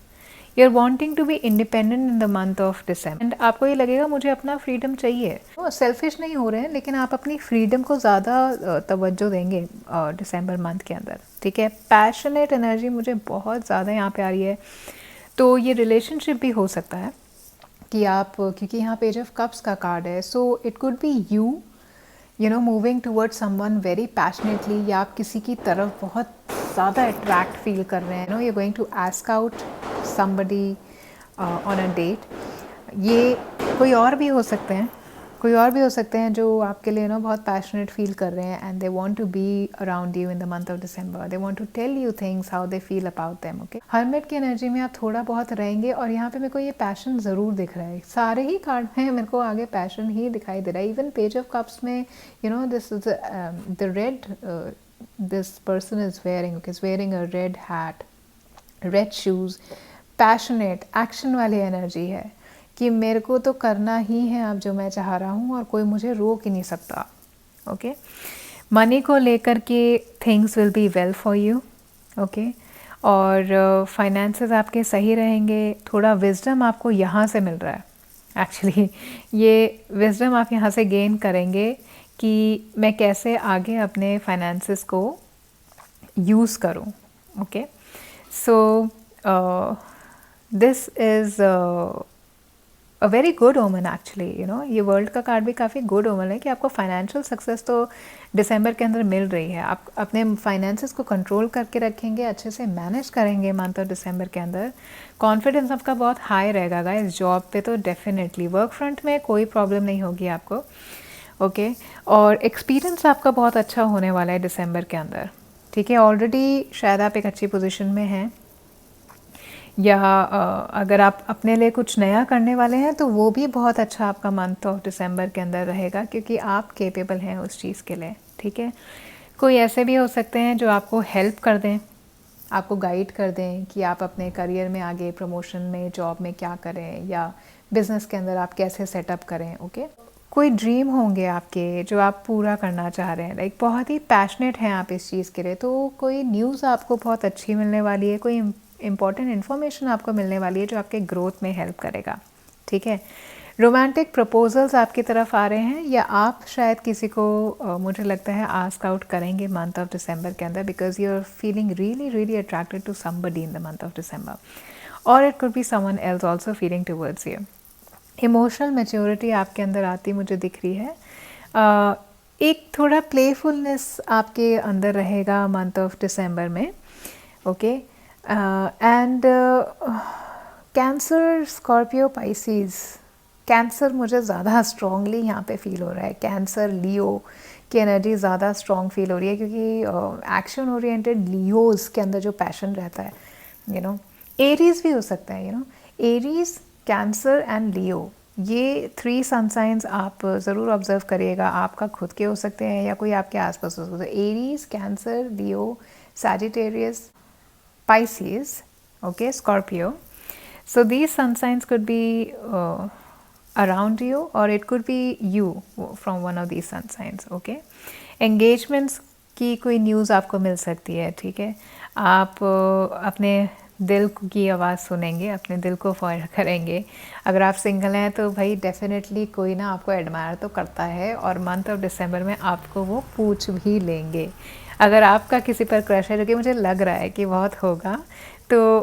you are wanting to be independent in the month of December. And आपको ये लगेगा मुझे अपना फ्रीडम चाहिए। वो सेल्फिश नहीं हो रहे हैं, लेकिन आप अपनी फ्रीडम को ज़्यादा तवज्जो देंगे दिसंबर मंथ के अंदर, ठीक है। पैशनेट एनर्जी मुझे बहुत ज़्यादा यहाँ पे आ रही है। तो ये रिलेशनशिप भी हो सकता है कि आप, क्योंकि यहाँ पेज ऑफ कप्स का कार्ड है, so it could B you know moving towards someone very passionately, या आप किसी की तरफ बहुत ज़्यादा अट्रैक्ट फील कर रहे हैं। No you going to ask out somebody on a date। ये कोई और भी हो सकते हैं, कोई और भी हो सकते हैं जो आपके लिए बहुत पैशनेट फील कर रहे हैं, and they want to be around you in the month of December. They want to tell you things how they feel about them, okay. Hermit की एनर्जी में आप थोड़ा बहुत रहेंगे, और यहाँ पे मेरे को ये पैशन ज़रूर दिख रहा है। सारे ही कार्ड में मेरे को आगे पैशन ही दिखाई दे रहा है। इवन पेज ऑफ कप्स में this is the red, this person is wearing, okay, is wearing a red hat, red shoes. Passionate action वाली एनर्जी है कि मेरे को तो करना ही है अब जो मैं चाह रहा हूँ, और कोई मुझे रोक ही नहीं सकता, ओके। मनी को लेकर के things will be well for you, okay. और फाइनेंसेस आपके सही रहेंगे। थोड़ा विजडम आपको यहाँ से मिल रहा है एक्चुअली। ये विजडम आप यहाँ से गेन करेंगे कि मैं कैसे आगे अपने फाइनेंसेस को यूज़ करूँ, okay. So this is a very good ओमन एक्चुअली, ये वर्ल्ड का कार्ड भी काफ़ी गुड ओमन है कि आपको फाइनेंशियल सक्सेस तो दिसंबर के अंदर मिल रही है। आप अपने फाइनेंसेस को कंट्रोल करके रखेंगे, अच्छे से मैनेज करेंगे मंथ ऑफ दिसंबर के अंदर। कॉन्फिडेंस आपका बहुत हाई रहेगा गाइस। जॉब पे तो डेफिनेटली, वर्क फ्रंट में कोई प्रॉब्लम नहीं होगी आपको, ओके। और एक्सपीरियंस आपका बहुत अच्छा होने वाला है दिसंबर के अंदर, ठीक है। ऑलरेडी शायद आप एक अच्छी पोजीशन में हैं, या अगर आप अपने लिए कुछ नया करने वाले हैं तो वो भी बहुत अच्छा आपका मंथ ऑफ दिसंबर के अंदर रहेगा, क्योंकि आप केपेबल हैं उस चीज़ के लिए, ठीक है। कोई ऐसे भी हो सकते हैं जो आपको हेल्प कर दें, आपको गाइड कर दें कि आप अपने करियर में आगे, प्रमोशन में, जॉब में क्या करें, या बिज़नेस के अंदर आप कैसे सेटअप करें, ओके। कोई ड्रीम होंगे आपके जो आप पूरा करना चाह रहे हैं, लाइक बहुत ही पैशनेट हैं आप इस चीज़ के लिए, तो कोई न्यूज़ आपको बहुत अच्छी मिलने वाली है, कोई इंपॉर्टेंट इन्फॉर्मेशन आपको मिलने वाली है जो आपके ग्रोथ में हेल्प करेगा, ठीक है। रोमांटिक प्रपोजल्स आपकी तरफ आ रहे हैं, या आप शायद किसी को मुझे लगता है आस्क आउट करेंगे मंथ ऑफ दिसंबर के अंदर, because you are feeling really really attracted to somebody in the month of December, और it could be someone else also feeling towards you. Emotional maturity आपके अंदर आती मुझे दिख रही है। एक थोड़ा प्लेफुलनेस आपके अंदर रहेगा मंथ ऑफ दिसंबर में, okay. And cancer, Scorpio, Pisces, cancer मुझे ज़्यादा स्ट्रॉन्गली यहाँ पे फील हो रहा है। कैंसर, लियो की एनर्जी ज़्यादा स्ट्रॉन्ग फील हो रही है, क्योंकि एक्शन ओरिएंटेड लियोज़ के अंदर जो पैशन रहता है, यू नो। एरीज भी हो सकता है, you know, Aries, Cancer and Leo, ये 3 सन साइंस आप ज़रूर ऑब्जर्व करिएगा। आपका खुद के हो सकते हैं या कोई आपके आसपास हो सकते हैं। Aries, cancer, Leo, Sagittarius, Pisces, okay, Scorpio. So these sun signs could be around you, or it could be you from one of these sun signs, okay. Engagements की कोई न्यूज़ आपको मिल सकती है, ठीक है। आप अपने दिल की आवाज़ सुनेंगे, अपने दिल को फॉलो करेंगे। अगर आप सिंगल हैं तो भाई डेफिनेटली कोई ना आपको एडमायर तो करता है, और मंथ ऑफ दिसंबर में आपको वो पूछ भी लेंगे। अगर आपका किसी पर क्रश है, जो कि मुझे लग रहा है कि बहुत होगा, तो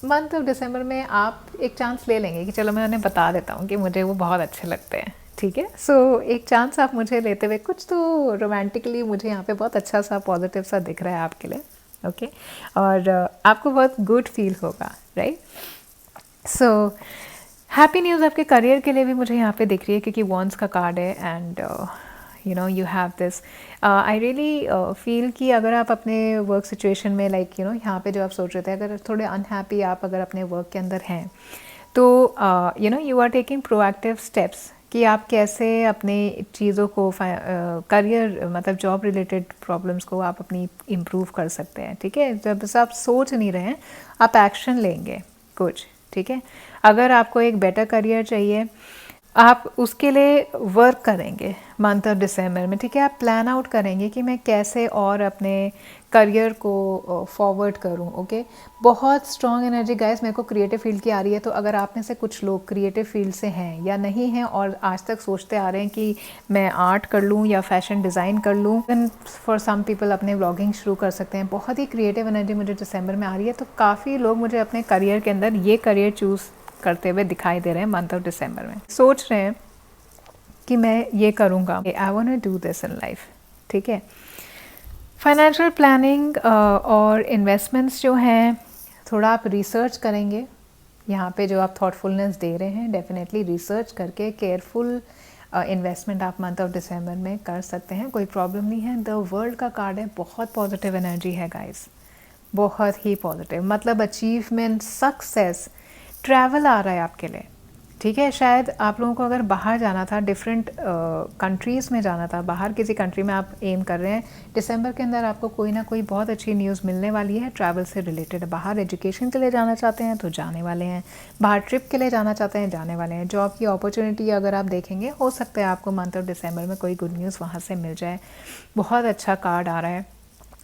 मंथ ऑफ दिसंबर में आप एक चांस ले लेंगे कि चलो मैं उन्हें बता देता हूँ कि मुझे वो बहुत अच्छे लगते हैं, ठीक है। सो एक चांस आप मुझे लेते हुए, कुछ तो रोमांटिकली मुझे यहाँ पे बहुत अच्छा सा पॉजिटिव सा दिख रहा है आपके लिए, ओके। और आपको बहुत गुड फील होगा, राइट। सो हैप्पी न्यूज़ आपके करियर के लिए भी मुझे यहाँ पे दिख रही है, क्योंकि वॉन्स का कार्ड है, and you know you have this. I really feel कि अगर आप अपने वर्क सिचुएशन में, लाइक यू नो, यहाँ पे जो आप सोच रहे थे, अगर थोड़े अनहैप्पी आप अगर अपने वर्क के अंदर हैं, तो you know you are taking proactive steps कि आप कैसे अपने चीज़ों को करियर मतलब जॉब रिलेटेड प्रॉब्लम्स को आप अपनी इम्प्रूव कर सकते हैं, ठीक है। जब आप सोच नहीं रहे हैं, आप एक्शन लेंगे कुछ, ठीक है। अगर आपको एक बेटर करियर चाहिए, आप उसके लिए वर्क करेंगे मंथ ऑफ दिसंबर में, ठीक है। आप प्लान आउट करेंगे कि मैं कैसे और अपने करियर को फॉरवर्ड करूं, ओके। बहुत स्ट्रॉन्ग एनर्जी गाइस मेरे को क्रिएटिव फील्ड की आ रही है। तो अगर आप में से कुछ लोग क्रिएटिव फील्ड से हैं या नहीं हैं, और आज तक सोचते आ रहे हैं कि मैं आर्ट कर लूं या फैशन डिज़ाइन कर लूं, देन फॉर सम पीपल अपने व्लॉगिंग शुरू कर सकते हैं। बहुत ही क्रिएटिव एनर्जी मुझे दिसंबर में आ रही है। तो काफ़ी लोग मुझे अपने करियर के अंदर ये करियर चूज़ करते हुए दिखाई दे रहे हैं मंथ ऑफ दिसंबर में। सोच रहे हैं कि मैं ये करूँगा, I want to do this in life, ठीक है। फाइनेंशियल प्लानिंग और इन्वेस्टमेंट्स जो हैं, थोड़ा आप रिसर्च करेंगे। यहाँ पे जो आप थॉटफुलनेस दे रहे हैं, डेफिनेटली रिसर्च करके केयरफुल इन्वेस्टमेंट आप मंथ ऑफ दिसंबर में कर सकते हैं, कोई प्रॉब्लम नहीं है। द वर्ल्ड का कार्ड है, बहुत पॉजिटिव एनर्जी है गाइस, बहुत ही पॉजिटिव, मतलब अचीवमेंट, सक्सेस, ट्रैवल आ रहा है आपके लिए, ठीक है। शायद आप लोगों को अगर बाहर जाना था, डिफरेंट कंट्रीज़ में जाना था, बाहर किसी कंट्री में आप एम कर रहे हैं, दिसंबर के अंदर आपको कोई ना कोई बहुत अच्छी न्यूज़ मिलने वाली है ट्रैवल से रिलेटेड। बाहर एजुकेशन के लिए जाना चाहते हैं तो जाने वाले हैं, बाहर ट्रिप के लिए जाना चाहते हैं, जाने वाले हैं। जॉब की अपॉर्चुनिटी अगर आप देखेंगे, हो सकता है आपको मंथ ऑफ दिसंबर में कोई गुड न्यूज़ वहाँ से मिल जाए। बहुत अच्छा कार्ड आ रहा है।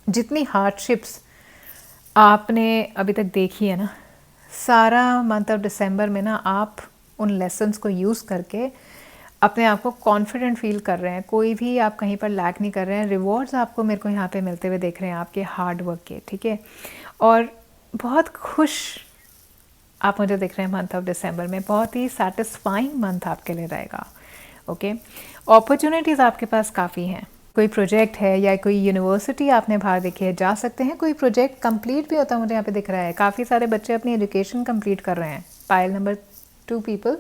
जितनी हार्डशिप्स आपने अभी तक देखी है ना, सारा मंथ ऑफ दिसंबर में ना आप उन लेसन्स को यूज़ करके अपने आप को कॉन्फिडेंट फील कर रहे हैं। कोई भी आप कहीं पर लैक नहीं कर रहे हैं। रिवॉर्ड्स आपको मेरे को यहाँ पे मिलते हुए देख रहे हैं आपके हार्ड वर्क के, ठीक है। और बहुत खुश आप मुझे दिख रहे हैं मंथ ऑफ दिसंबर में। बहुत ही सेटिस्फाइंग मंथ आपके लिए रहेगा, ओके। अपॉर्चुनिटीज़ आपके पास काफ़ी हैं। कोई प्रोजेक्ट है या कोई यूनिवर्सिटी आपने बाहर देखी है, जा सकते हैं। कोई प्रोजेक्ट कंप्लीट भी होता है, मुझे यहाँ पे दिख रहा है। काफ़ी सारे बच्चे अपनी एजुकेशन कंप्लीट कर रहे हैं। पाइल नंबर 2 पीपल,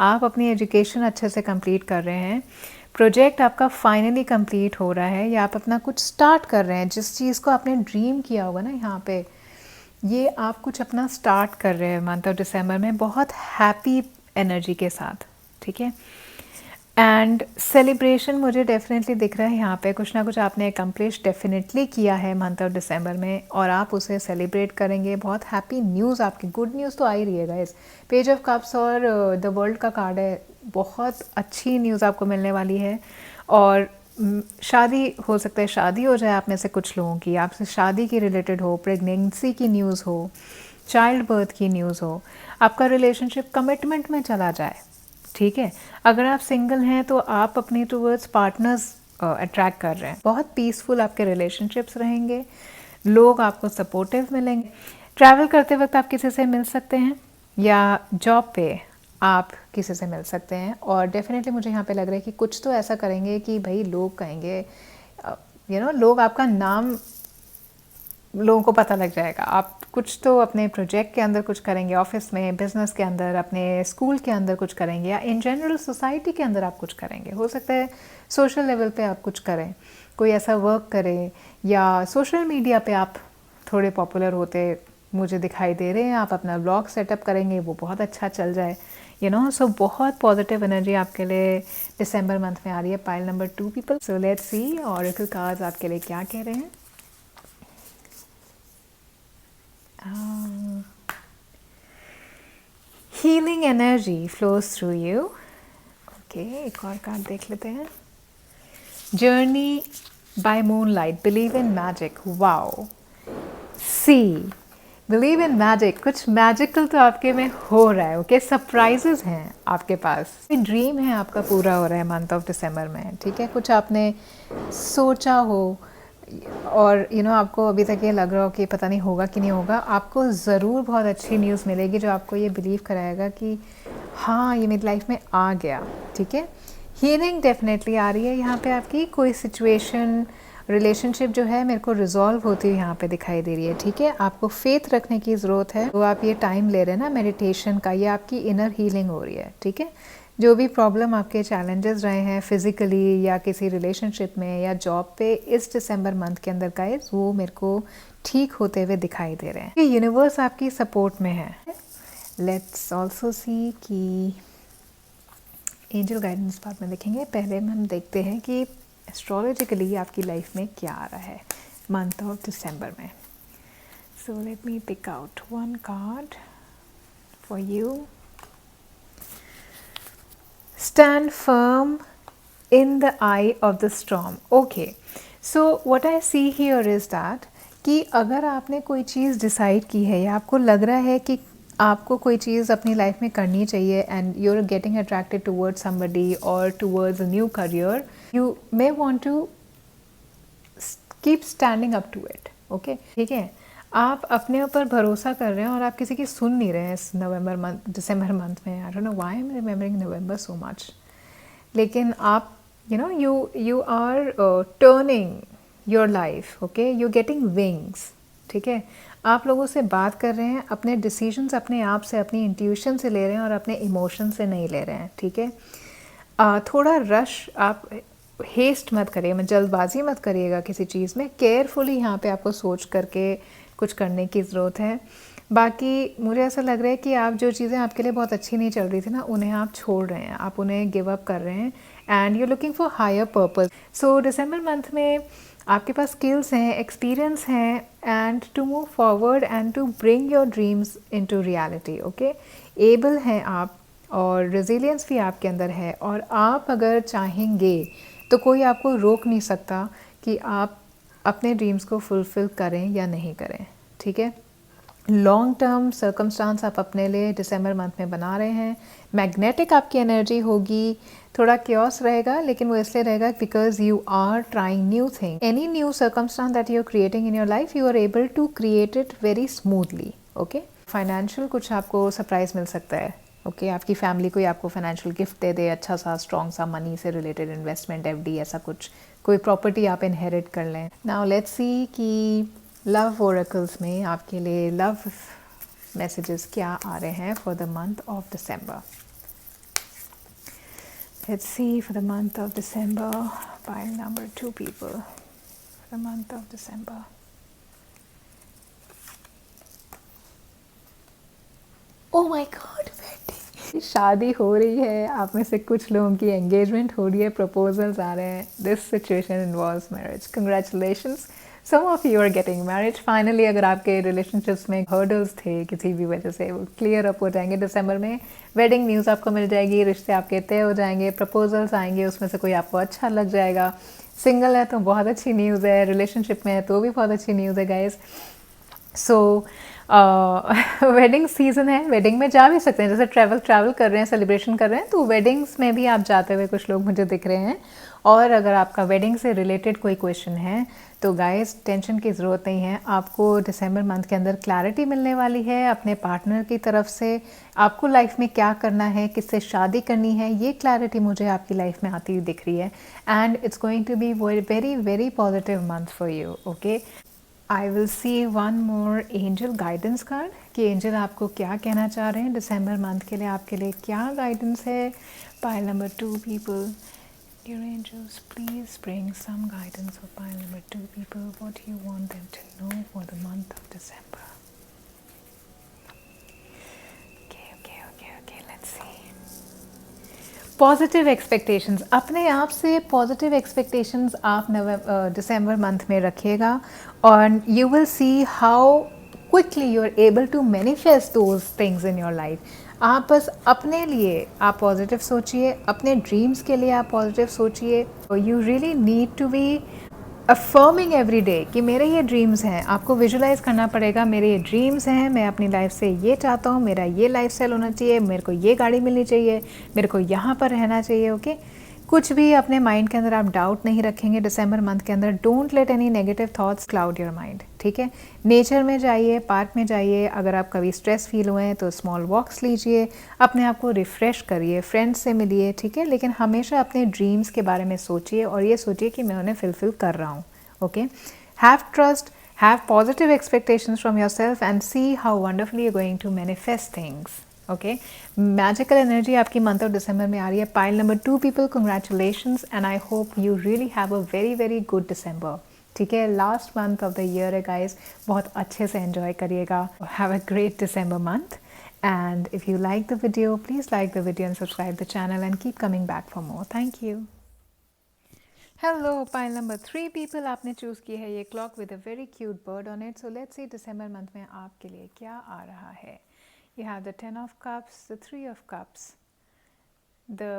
आप अपनी एजुकेशन अच्छे से कंप्लीट कर रहे हैं। प्रोजेक्ट आपका फाइनली कंप्लीट हो रहा है, या आप अपना कुछ स्टार्ट कर रहे हैं। जिस चीज़ को आपने ड्रीम किया होगा ना, यहाँ पे ये आप कुछ अपना स्टार्ट कर रहे हैं मंथ ऑफ दिसंबर में, बहुत हैप्पी एनर्जी के साथ, ठीक है। एंड सेलिब्रेशन मुझे डेफिनेटली दिख रहा है यहाँ पे। कुछ ना कुछ आपने अकम्प्लिश डेफिनेटली किया है मंथ ऑफ दिसंबर में, और आप उसे सेलिब्रेट करेंगे। बहुत हैप्पी न्यूज़ आपकी, गुड न्यूज़ तो आ ही रही है गाइस। पेज ऑफ कप्स और द वर्ल्ड का कार्ड है, बहुत अच्छी न्यूज़ आपको मिलने वाली है। और शादी हो सकता है, शादी हो जाए आप में से कुछ लोगों की, आपसे शादी की रिलेटेड हो, प्रेगनेंसी की न्यूज़ हो, चाइल्ड बर्थ की न्यूज़ हो, आपका रिलेशनशिप कमिटमेंट में चला जाए, ठीक है। अगर आप सिंगल हैं तो आप अपने टूवर्ड्स पार्टनर्स अट्रैक्ट कर रहे हैं। बहुत पीसफुल आपके रिलेशनशिप्स रहेंगे, लोग आपको सपोर्टिव मिलेंगे। ट्रैवल करते वक्त आप किसी से मिल सकते हैं या जॉब पे आप किसी से मिल सकते हैं। और डेफिनेटली मुझे यहाँ पे लग रहा है कि कुछ तो ऐसा करेंगे कि भाई लोग कहेंगे लोग आपका नाम, लोगों को पता लग जाएगा। आप कुछ तो अपने प्रोजेक्ट के अंदर कुछ करेंगे, ऑफिस में, बिजनेस के अंदर, अपने स्कूल के अंदर कुछ करेंगे, या इन जनरल सोसाइटी के अंदर आप कुछ करेंगे। हो सकता है सोशल लेवल पे आप कुछ करें, कोई ऐसा वर्क करें, या सोशल मीडिया पे आप थोड़े पॉपुलर होते मुझे दिखाई दे रहे हैं, आप अपना ब्लॉग सेटअप करेंगे, वो बहुत अच्छा चल जाए। सो बहुत पॉजिटिव एनर्जी आपके लिए दिसंबर मंथ में आ रही है। Pile number 2 people. So let's see oracle cards आपके लिए क्या कह रहे हैं। Healing energy flows through you. Okay, एक और कार्ड देख लेते हैं। Journey by moonlight, believe in magic. Wow, see, believe in magic. कुछ मैजिकल तो आपके में हो रहा है। ओके, सरप्राइजेस हैं आपके पास। ड्रीम है आपका पूरा हो रहा है मंथ ऑफ दिसंबर में। ठीक है, कुछ आपने सोचा हो और आपको अभी तक ये लग रहा हो कि पता नहीं होगा कि नहीं होगा, आपको ज़रूर बहुत अच्छी न्यूज़ मिलेगी जो आपको ये बिलीव कराएगा कि हाँ, ये मेरी लाइफ में आ गया। ठीक है, हीलिंग डेफिनेटली आ रही है यहाँ पे आपकी। कोई सिचुएशन, रिलेशनशिप जो है मेरे को रिजॉल्व होती हुई यहाँ पे दिखाई दे रही है। ठीक है, आपको फेथ रखने की ज़रूरत है। तो आप ये टाइम ले रहे हैं ना मेडिटेशन का, ये आपकी इनर हीलिंग हो रही है। ठीक है, जो भी प्रॉब्लम आपके चैलेंजेस रहे हैं फिज़िकली या किसी रिलेशनशिप में या जॉब पे इस दिसंबर मंथ के अंदर गाइस, वो मेरे को ठीक होते हुए दिखाई दे रहे हैं। यूनिवर्स आपकी सपोर्ट में है। लेट्स ऑल्सो सी कि एंजल गाइडेंस पार्ट में देखेंगे। पहले हम देखते हैं कि एस्ट्रोलॉजिकली आपकी लाइफ में क्या आ रहा है मंथ ऑफ दिसंबर में। So let me pick out one card for you. Stand firm in the eye of the storm. Okay, so what I see here is that कि अगर आपने कोई चीज़ डिसाइड की है या आपको लग रहा है कि आपको कोई चीज़ अपनी लाइफ में करनी चाहिए and you are getting attracted towards somebody और towards a new career, you may want to keep standing up to it. Okay, ठीक है, आप अपने ऊपर भरोसा कर रहे हैं और आप किसी की सुन नहीं रहे हैं इस दिसंबर मंथ में। I don't know why I am remembering November so much. लेकिन आप you are turning your life. Okay, you getting wings. ठीक है, आप लोगों से बात कर रहे हैं, अपने डिसीजंस अपने आप से, अपनी इंट्यूशन से ले रहे हैं और अपने इमोशन से नहीं ले रहे हैं। ठीक है, थोड़ा रश, आप हेस्ट मत करिए, जल्दबाजी मत करिएगा किसी चीज़ में। केयरफुली यहाँ पे आपको सोच करके कुछ करने की ज़रूरत है। बाकी मुझे ऐसा लग रहा है कि आप जो चीज़ें आपके लिए बहुत अच्छी नहीं चल रही थी ना, उन्हें आप छोड़ रहे हैं, आप उन्हें गिव अप कर रहे हैं and you looking for higher purpose. So December month में आपके पास स्किल्स हैं, एक्सपीरियंस हैं and to move forward and to bring your dreams into reality. Okay, able हैं आप और रेजिलियंस भी आपके अंदर है, और आप अगर चाहेंगे तो कोई आपको रोक नहीं सकता कि आप अपने ड्रीम्स को फुलफ़िल करें या नहीं करें। ठीक है, लॉन्ग टर्म सर्कमस्टांस आप अपने लिए दिसंबर मंथ में बना रहे हैं। मैग्नेटिक आपकी एनर्जी होगी, थोड़ा क्योस रहेगा, लेकिन वो इसलिए रहेगा because you are trying new thing. Any new circumstance that you are creating in your life, you are able to create it very smoothly. Okay, financial कुछ आपको सरप्राइज मिल सकता है। ओके, आपकी फैमिली कोई आपको फाइनेंशियल गिफ्ट दे दे, अच्छा सा strong सा मनी से रिलेटेड इन्वेस्टमेंट, एफडी, ऐसा कुछ, कोई प्रॉपर्टी आप इनहेरिट कर लें। नाउ लेट्स सी कि लव ओरेकल्स में आपके लिए लव मैसेजेस क्या आ रहे हैं for the month of December. Let's see for the month of December by number 2 people for the month of December. Oh my God, शादी हो रही है, आप में से कुछ लोगों की एंगेजमेंट हो रही है, प्रपोजल्स आ रहे हैं। This situation involves marriage, congratulations, some of you are getting marriage finally. अगर आपके रिलेशनशिप्स में हर्डल्स थे किसी भी वजह से, वो क्लियर अप हो जाएंगे दिसंबर में। वेडिंग न्यूज़ आपको मिल जाएगी, रिश्ते आपके तय हो जाएंगे, प्रपोजल्स आएंगे, उसमें से कोई आपको अच्छा लग जाएगा। सिंगल है तो बहुत अच्छी न्यूज़ है, रिलेशनशिप में है तो भी बहुत अच्छी न्यूज़ है गाइस। सो वेडिंग सीज़न है, वेडिंग में जा भी सकते हैं, जैसे ट्रैवल कर रहे हैं, सेलिब्रेशन कर रहे हैं, तो वेडिंग्स में भी आप जाते हुए कुछ लोग मुझे दिख रहे हैं। और अगर आपका वेडिंग से रिलेटेड कोई क्वेश्चन है तो गाइस टेंशन की ज़रूरत नहीं है, आपको दिसंबर मंथ के अंदर क्लैरिटी मिलने वाली है अपने पार्टनर की तरफ से। आपको लाइफ में क्या करना है, किससे शादी करनी है, ये क्लैरिटी मुझे आपकी लाइफ में आती हुई दिख रही है। And it's going to be very very positive month for you. Okay, I will see one more angel guidance card कि एंजल आपको क्या कहना चाह रहे हैं दिसंबर मंथ के लिए, आपके लिए क्या गाइडेंस है। Pile number 2 people, dear angels, please bring some guidance for pile number 2 people. What do you want them to know for the month of December? Okay, let's see. Positive expectations, अपने आप से positive expectations आप दिसंबर month में रखिएगा और you will see how quickly you are able to manifest those things in your life. आप बस अपने लिए आप पॉजिटिव सोचिए, अपने ड्रीम्स के लिए आप पॉजिटिव सोचिए। You really need to be affirming every day कि मेरे ये ड्रीम्स हैं। आपको विजुलाइज करना पड़ेगा, मेरे ये ड्रीम्स हैं, मैं अपनी लाइफ से ये चाहता हूँ, मेरा ये लाइफ स्टाइल होना चाहिए, मेरे को ये गाड़ी मिलनी चाहिए, मेरे को यहाँ पर रहना चाहिए। ओके, कुछ भी अपने माइंड के अंदर आप डाउट नहीं रखेंगे दिसंबर मंथ के अंदर। Don't let any negative thoughts cloud your mind. ठीक है, नेचर में जाइए, पार्क में जाइए, अगर आप कभी स्ट्रेस फील हुए हैं तो स्मॉल वॉक्स लीजिए, अपने आप को रिफ़्रेश करिए, फ्रेंड्स से मिलिए। ठीक है, लेकिन हमेशा अपने ड्रीम्स के बारे में सोचिए और ये सोचिए कि मैं उन्हें फुलफिल कर रहा हूँ। Okay, have trust, have positive expectations from your self and see how wonderfully you going to manifest things. Okay, magical energy आपकी मंथ ऑफ दिसंबर में आ रही है। Pile number 2 people, congratulations and I hope you really have a very very good December. ठीक है, last month of the year है guys, बहुत अच्छे से एंजॉय करिएगा। Have a great December month and if you like the video please like the video and subscribe the channel and keep coming back for more. Thank you. Hello, pile number 3 people, आपने choose की है ये clock with a very cute bird on it. So let's C December month में आपके लिए क्या आ रहा है। You have the 10 of cups, the 3 of cups, the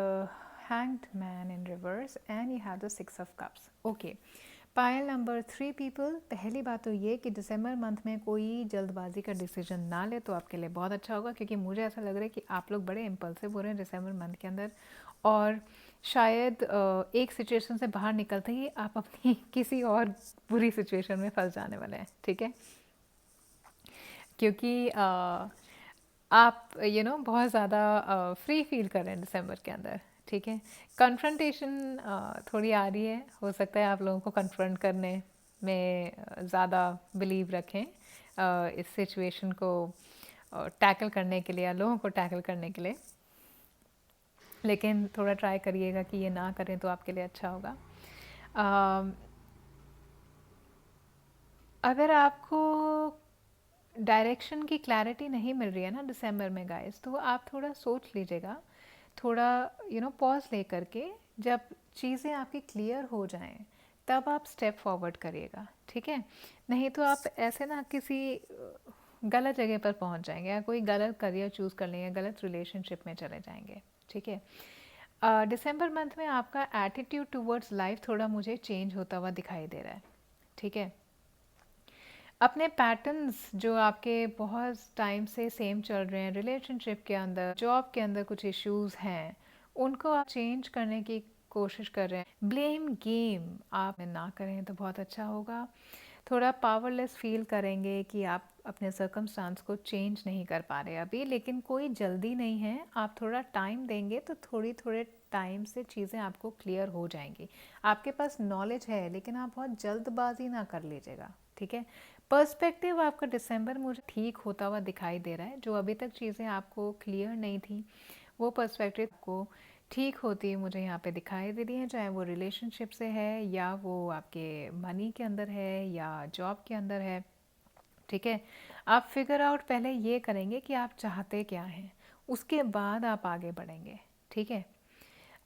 hanged man in reverse and you have the 6 of cups. Okay, pile number 3 people, पहली बात तो ये कि दिसंबर मंथ में कोई जल्दबाजी का डिसीजन ना ले तो आपके लिए बहुत अच्छा होगा, क्योंकि मुझे ऐसा लग रहा है कि आप लोग बड़े इम्पल्सिव हो रहे हैं दिसंबर मंथ के अंदर और शायद एक सिचुएशन से बाहर निकलते ही आप अपनी किसी और बुरी सिचुएशन में फंस जाने वाले हैं। ठीक है, क्योंकि आप बहुत ज़्यादा फ्री फील कर रहे हैं दिसंबर के अंदर। ठीक है, कन्फ्रंटेशन थोड़ी आ रही है, हो सकता है आप लोगों को कन्फ्रंट करने में ज़्यादा बिलीव रखें इस सिचुएशन को टैकल करने के लिए या लोगों को टैकल करने के लिए, लेकिन थोड़ा ट्राई करिएगा कि ये ना करें तो आपके लिए अच्छा होगा। अगर आपको डायरेक्शन की क्लैरिटी नहीं मिल रही है ना दिसंबर में गाइस, तो आप थोड़ा सोच लीजिएगा, थोड़ा पॉज ले करके जब चीज़ें आपकी क्लियर हो जाएं तब आप स्टेप फॉरवर्ड करिएगा। ठीक है, नहीं तो आप ऐसे ना किसी गलत जगह पर पहुंच जाएंगे या कोई गलत करियर चूज़ कर लेंगे, गलत रिलेशनशिप में चले जाएंगे। ठीक है, दिसंबर मंथ में आपका एटीट्यूड टूवर्ड्स लाइफ थोड़ा मुझे चेंज होता हुआ दिखाई दे रहा है। ठीक है, अपने पैटर्न्स जो आपके बहुत टाइम से सेम चल रहे हैं, रिलेशनशिप के अंदर, जॉब के अंदर कुछ इश्यूज हैं, उनको आप चेंज करने की कोशिश कर रहे हैं। ब्लेम गेम आप ना करें तो बहुत अच्छा होगा। थोड़ा पावरलेस फील करेंगे कि आप अपने सर्कमस्टांस को चेंज नहीं कर पा रहे अभी, लेकिन कोई जल्दी नहीं है, आप थोड़ा टाइम देंगे तो थोड़े टाइम से चीज़ें आपको क्लियर हो जाएंगी। आपके पास नॉलेज है लेकिन आप बहुत जल्दबाजी ना कर लीजिएगा। ठीक है, पर्सपेक्टिव आपका दिसंबर मुझे ठीक होता हुआ दिखाई दे रहा है। जो अभी तक चीज़ें आपको क्लियर नहीं थी वो पर्सपेक्टिव को ठीक होती है मुझे यहाँ पे दिखाई दे रही है, चाहे वो रिलेशनशिप से है या वो आपके मनी के अंदर है या जॉब के अंदर है। ठीक है, आप फिगर आउट पहले ये करेंगे कि आप चाहते क्या हैं, उसके बाद आप आगे बढ़ेंगे। ठीक है,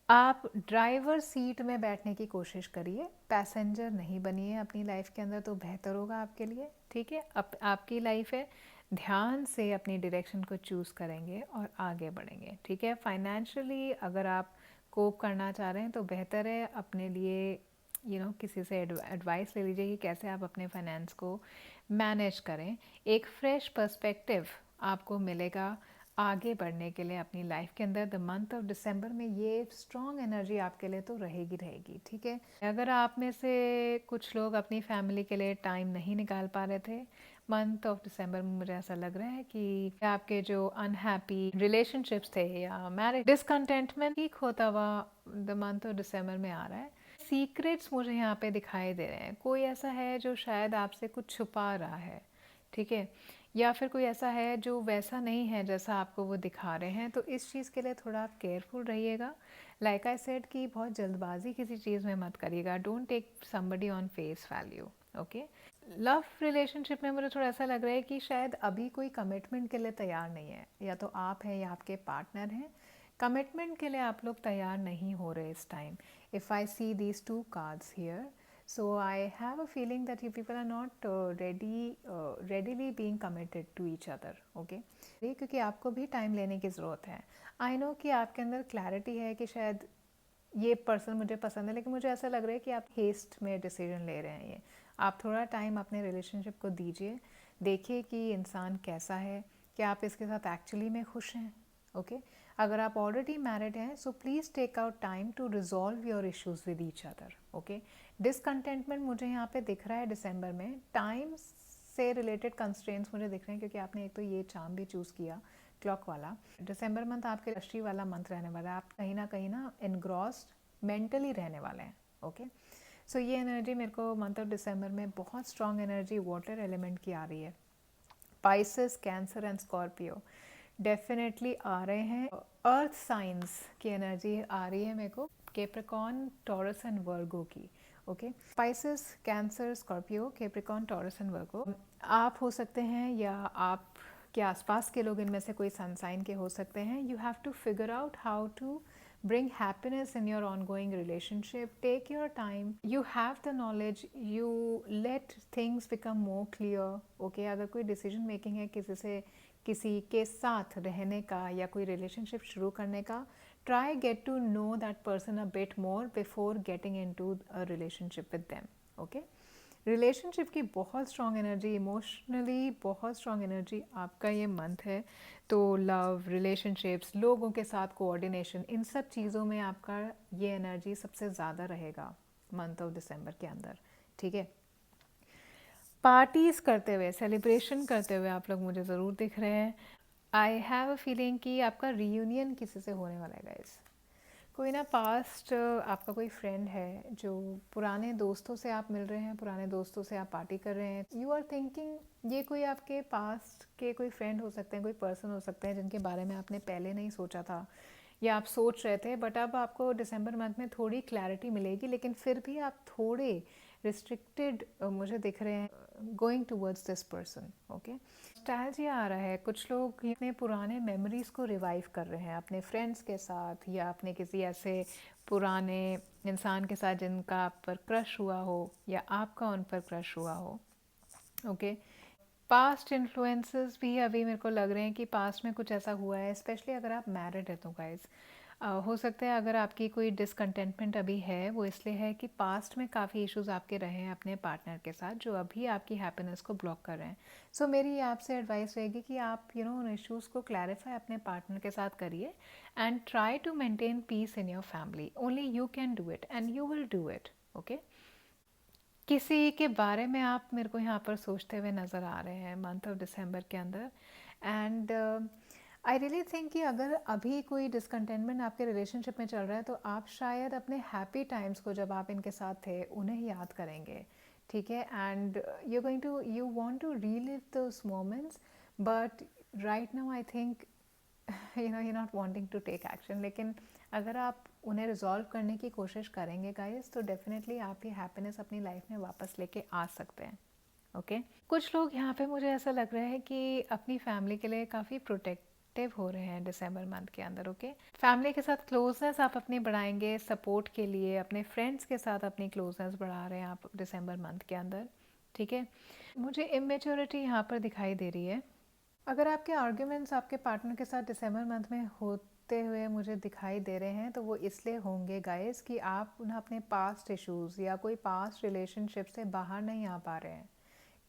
आप ड्राइवर सीट में बैठने की कोशिश करिए, पैसेंजर नहीं बनिए अपनी लाइफ के अंदर, तो बेहतर होगा आपके लिए। ठीक है, आपकी लाइफ है, ध्यान से अपनी डायरेक्शन को चूज़ करेंगे और आगे बढ़ेंगे। ठीक है, फाइनेंशियली अगर आप कोप करना चाह रहे हैं तो बेहतर है अपने लिए किसी से एडवाइस ले लीजिए कि कैसे आप अपने फाइनेंस को मैनेज करें। एक फ्रेश पर्सपेक्टिव आपको मिलेगा आगे बढ़ने के लिए अपनी लाइफ के अंदर। द मंथ ऑफ दिसंबर में ये स्ट्रॉन्ग एनर्जी आपके लिए तो रहेगी रहेगी, ठीक है। अगर आप में से कुछ लोग अपनी फैमिली के लिए टाइम नहीं निकाल पा रहे थे मंथ ऑफ दिसंबर में, मुझे ऐसा लग रहा है कि आपके जो अनहैप्पी रिलेशनशिप्स थे या मैरिज डिसकंटेंटमेंट ठीक होता हुआ द मंथ ऑफ दिसंबर में आ रहा है। सीक्रेट्स मुझे यहाँ पे दिखाई दे रहे हैं। कोई ऐसा है जो शायद आपसे कुछ छुपा रहा है, ठीक है, या फिर कोई ऐसा है जो वैसा नहीं है जैसा आपको वो दिखा रहे हैं। तो इस चीज़ के लिए थोड़ा आप केयरफुल रहिएगा। लाइक आई सेड कि बहुत जल्दबाजी किसी चीज़ में मत करिएगा। Don't take somebody on face value, okay. Love relationship में मुझे थोड़ा ऐसा लग रहा है कि शायद अभी कोई कमिटमेंट के लिए तैयार नहीं है, या तो आप हैं या आपके पार्टनर हैं। कमिटमेंट के लिए आप लोग तैयार नहीं हो रहे इस time. If I see these two cards here, so I have a feeling that you people are not readily being committed to each other, okay? ये क्योंकि आपको भी टाइम लेने की ज़रूरत है। आई नो कि आपके अंदर क्लैरिटी है कि शायद ये पर्सन मुझे पसंद है, लेकिन मुझे ऐसा लग रहा है कि आप हेस्ट में डिसीजन ले रहे हैं। ये आप थोड़ा टाइम अपने रिलेशनशिप को दीजिए, देखिए कि इंसान कैसा है, क्या आप इसके साथ एक्चुअली में खुश हैं, ओके। अगर आप ऑलरेडी मैरिड हैं, so please take out time to resolve your issues with each other, okay. Discontentment मुझे यहाँ पे दिख रहा है दिसंबर में, टाइम से रिलेटेड कंस्ट्रेंट्स मुझे दिख रहे हैं, क्योंकि आपने एक तो ये चार्म भी चूज़ किया क्लॉक वाला। दिसंबर मंथ आपके राशि वाला मंथ रहने वाला है। आप कहीं ना एनग्रॉस्ड मेंटली रहने वाले हैं, ओके। सो ये एनर्जी मेरे को मंथ ऑफ दिसंबर में बहुत स्ट्रॉन्ग एनर्जी वाटर एलिमेंट की आ रही है। Pisces, Cancer and Scorpio definitely आ रहे हैं। अर्थ साइंस की एनर्जी आ रही है मेरे को, कैप्रिकॉर्न, टॉरस एंड वर्गो की, okay. Spices, cancer, Scorpio, Capricorn, taurus and वर्गो आप हो सकते हैं, या आप के आसपास के लोग इनमें से कोई सनसाइन के हो सकते हैं। You have to figure out how to bring happiness in your ongoing relationship. Take your time, you have the knowledge, you let things become more clear, okay? अगर कोई decision making है किसी के साथ रहने का या कोई रिलेशनशिप शुरू करने का, try get to know that person a bit more before getting into a relationship with them, okay? Relationship की बहुत स्ट्रॉन्ग एनर्जी, इमोशनली बहुत स्ट्रॉन्ग एनर्जी आपका ये मंथ है। तो लव, रिलेशनशिप्स, लोगों के साथ कोऑर्डिनेशन, इन सब चीज़ों में आपका ये एनर्जी सबसे ज़्यादा रहेगा मंथ ऑफ दिसंबर के अंदर, ठीक है। पार्टीज़ करते हुए, सेलिब्रेशन करते हुए आप लोग मुझे ज़रूर दिख रहे हैं। आई हैव अ फीलिंग कि आपका रीयूनियन किसी से होने वाला है गाइस। कोई ना पास्ट आपका कोई फ्रेंड है, जो पुराने दोस्तों से आप मिल रहे हैं, पुराने दोस्तों से आप पार्टी कर रहे हैं। यू आर थिंकिंग ये कोई आपके पास्ट के कोई फ्रेंड हो सकते हैं, कोई पर्सन हो सकते हैं जिनके बारे में आपने पहले नहीं सोचा था या आप सोच रहे थे, बट अब आपको दिसंबर मंथ में थोड़ी क्लैरिटी मिलेगी। लेकिन फिर भी आप थोड़े रिस्ट्रिक्टेड मुझे दिख रहे हैं going towards this person, okay. Nostalgia आ रहा है, कुछ लोग अपने पुराने मेमोरीज़ को रिवाइव कर रहे हैं अपने फ्रेंड्स के साथ, या अपने किसी ऐसे पुराने इंसान के साथ जिनका आप पर क्रश हुआ हो या आपका उन पर क्रश हुआ हो, ओके। पास्ट इन्फ्लुएंसेस भी अभी मेरे को लग रहे हैं कि पास्ट में कुछ ऐसा हुआ है, स्पेशली अगर आप मैरिड है तो गाइज हो सकता है अगर आपकी कोई डिसकंटेंटमेंट अभी है, वो इसलिए है कि पास्ट में काफ़ी इश्यूज आपके रहे हैं अपने पार्टनर के साथ, जो अभी आपकी हैप्पीनेस को ब्लॉक कर रहे हैं। सो मेरी आपसे एडवाइस रहेगी कि आप उन इश्यूज़ को क्लैरिफाई अपने पार्टनर के साथ करिए and try to maintain peace in your family. Only you can do it and you will do it, okay. किसी के बारे में आप मेरे को यहाँ पर सोचते हुए नज़र आ रहे हैं मंथ ऑफ दिसंबर के अंदर। एंड आई रियली थिंक कि अगर अभी कोई डिसकंटेनमेंट आपके रिलेशनशिप में चल रहा है, तो आप शायद अपने हैप्पी टाइम्स को, जब आप इनके साथ थे, उन्हें ही याद करेंगे, ठीक है। And you want to relive those moments, but right now I think you're not wanting to take action। लेकिन अगर आप उन्हें रिजॉल्व करने की कोशिश करेंगे गाइस, तो डेफिनेटली आप ये हैप्पीनेस अपनी लाइफ में वापस लेके आ सकते हैं, ओके। कुछ लोग यहाँ पे मुझे ऐसा लग रहा है कि अपनी फैमिली के लिए काफ़ी प्रोटेक्टिव हो रहे हैं दिसंबर मंथ के अंदर, ओके। फैमिली के साथ क्लोजनेस आप अपनी बढ़ाएंगे सपोर्ट के लिए, अपने फ्रेंड्स के साथ अपनी क्लोजनेस बढ़ा रहे हैं आप दिसंबर मंथ के अंदर, ठीक है। मुझे इमेच्योरिटी यहाँ पर दिखाई दे रही है। अगर आपके आर्ग्यूमेंट्स आपके पार्टनर के साथ दिसंबर मंथ में टूटते हुए मुझे दिखाई दे रहे हैं, तो वो इसलिए होंगे गाइस कि आप ना अपने पास्ट इश्यूज़ या कोई पास्ट रिलेशनशिप से बाहर नहीं आ पा रहे हैं,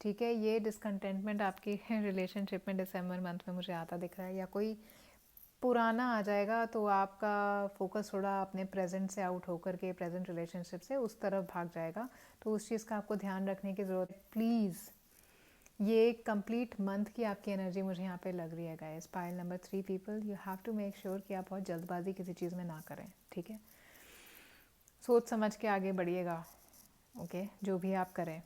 ठीक है। ये डिसकंटेंटमेंट आपकी रिलेशनशिप में दिसंबर मंथ में मुझे आता दिख रहा है, या कोई पुराना आ जाएगा तो आपका फोकस थोड़ा अपने प्रेजेंट से आउट होकर के प्रेजेंट रिलेशनशिप से उस तरफ भाग जाएगा। तो उस चीज़ का आपको ध्यान रखने की ज़रूरत है प्लीज़। ये कंप्लीट मंथ की आपकी एनर्जी मुझे यहाँ पे लग रही है guys. Pile number 3 people, you have to make sure कि आप बहुत जल्दबाजी किसी चीज़ में ना करें, ठीक है। सोच समझ के आगे बढ़िएगा, ओके, जो भी आप करें।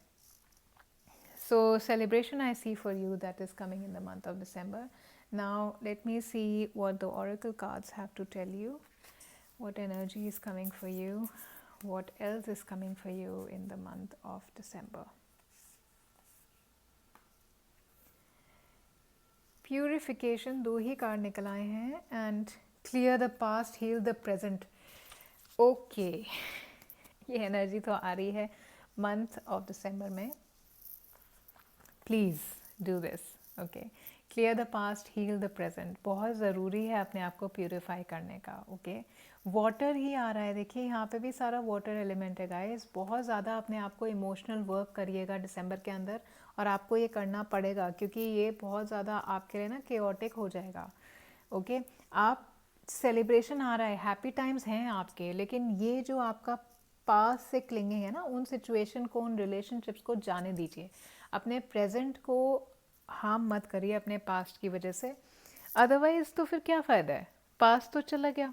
So celebration I see for you that is coming in the month of December. Now let me see what the oracle cards have to tell you. What energy is coming for you? What else is coming for you in the month of December? Purification, दो ही card निकल आए हैं, and clear the past, heal the present. Okay, ये energy तो आ रही है month of December में। Please do this, okay. Clear the past, heal the present. बहुत ज़रूरी है अपने आप को प्यूरिफाई करने का, ओके। वाटर ही आ रहा है, देखिए यहाँ पे भी सारा वाटर एलिमेंट है गाइस। बहुत ज़्यादा अपने आप को इमोशनल वर्क करिएगा दिसंबर के अंदर, और आपको ये करना पड़ेगा क्योंकि ये बहुत ज़्यादा आपके लिए ना केओटिक हो जाएगा, ओके। आप सेलिब्रेशन आ रहा है, हैप्पी टाइम्स हैं आपके, लेकिन ये जो आपका पास से क्लिंगिंग है ना, उन सिचुएशन को, उन रिलेशनशिप्स को जाने दीजिए। अपने प्रेजेंट को हार्म मत करिए अपने पास्ट की वजह से, अदरवाइज तो फिर क्या फ़ायदा है। पास्ट तो चला गया,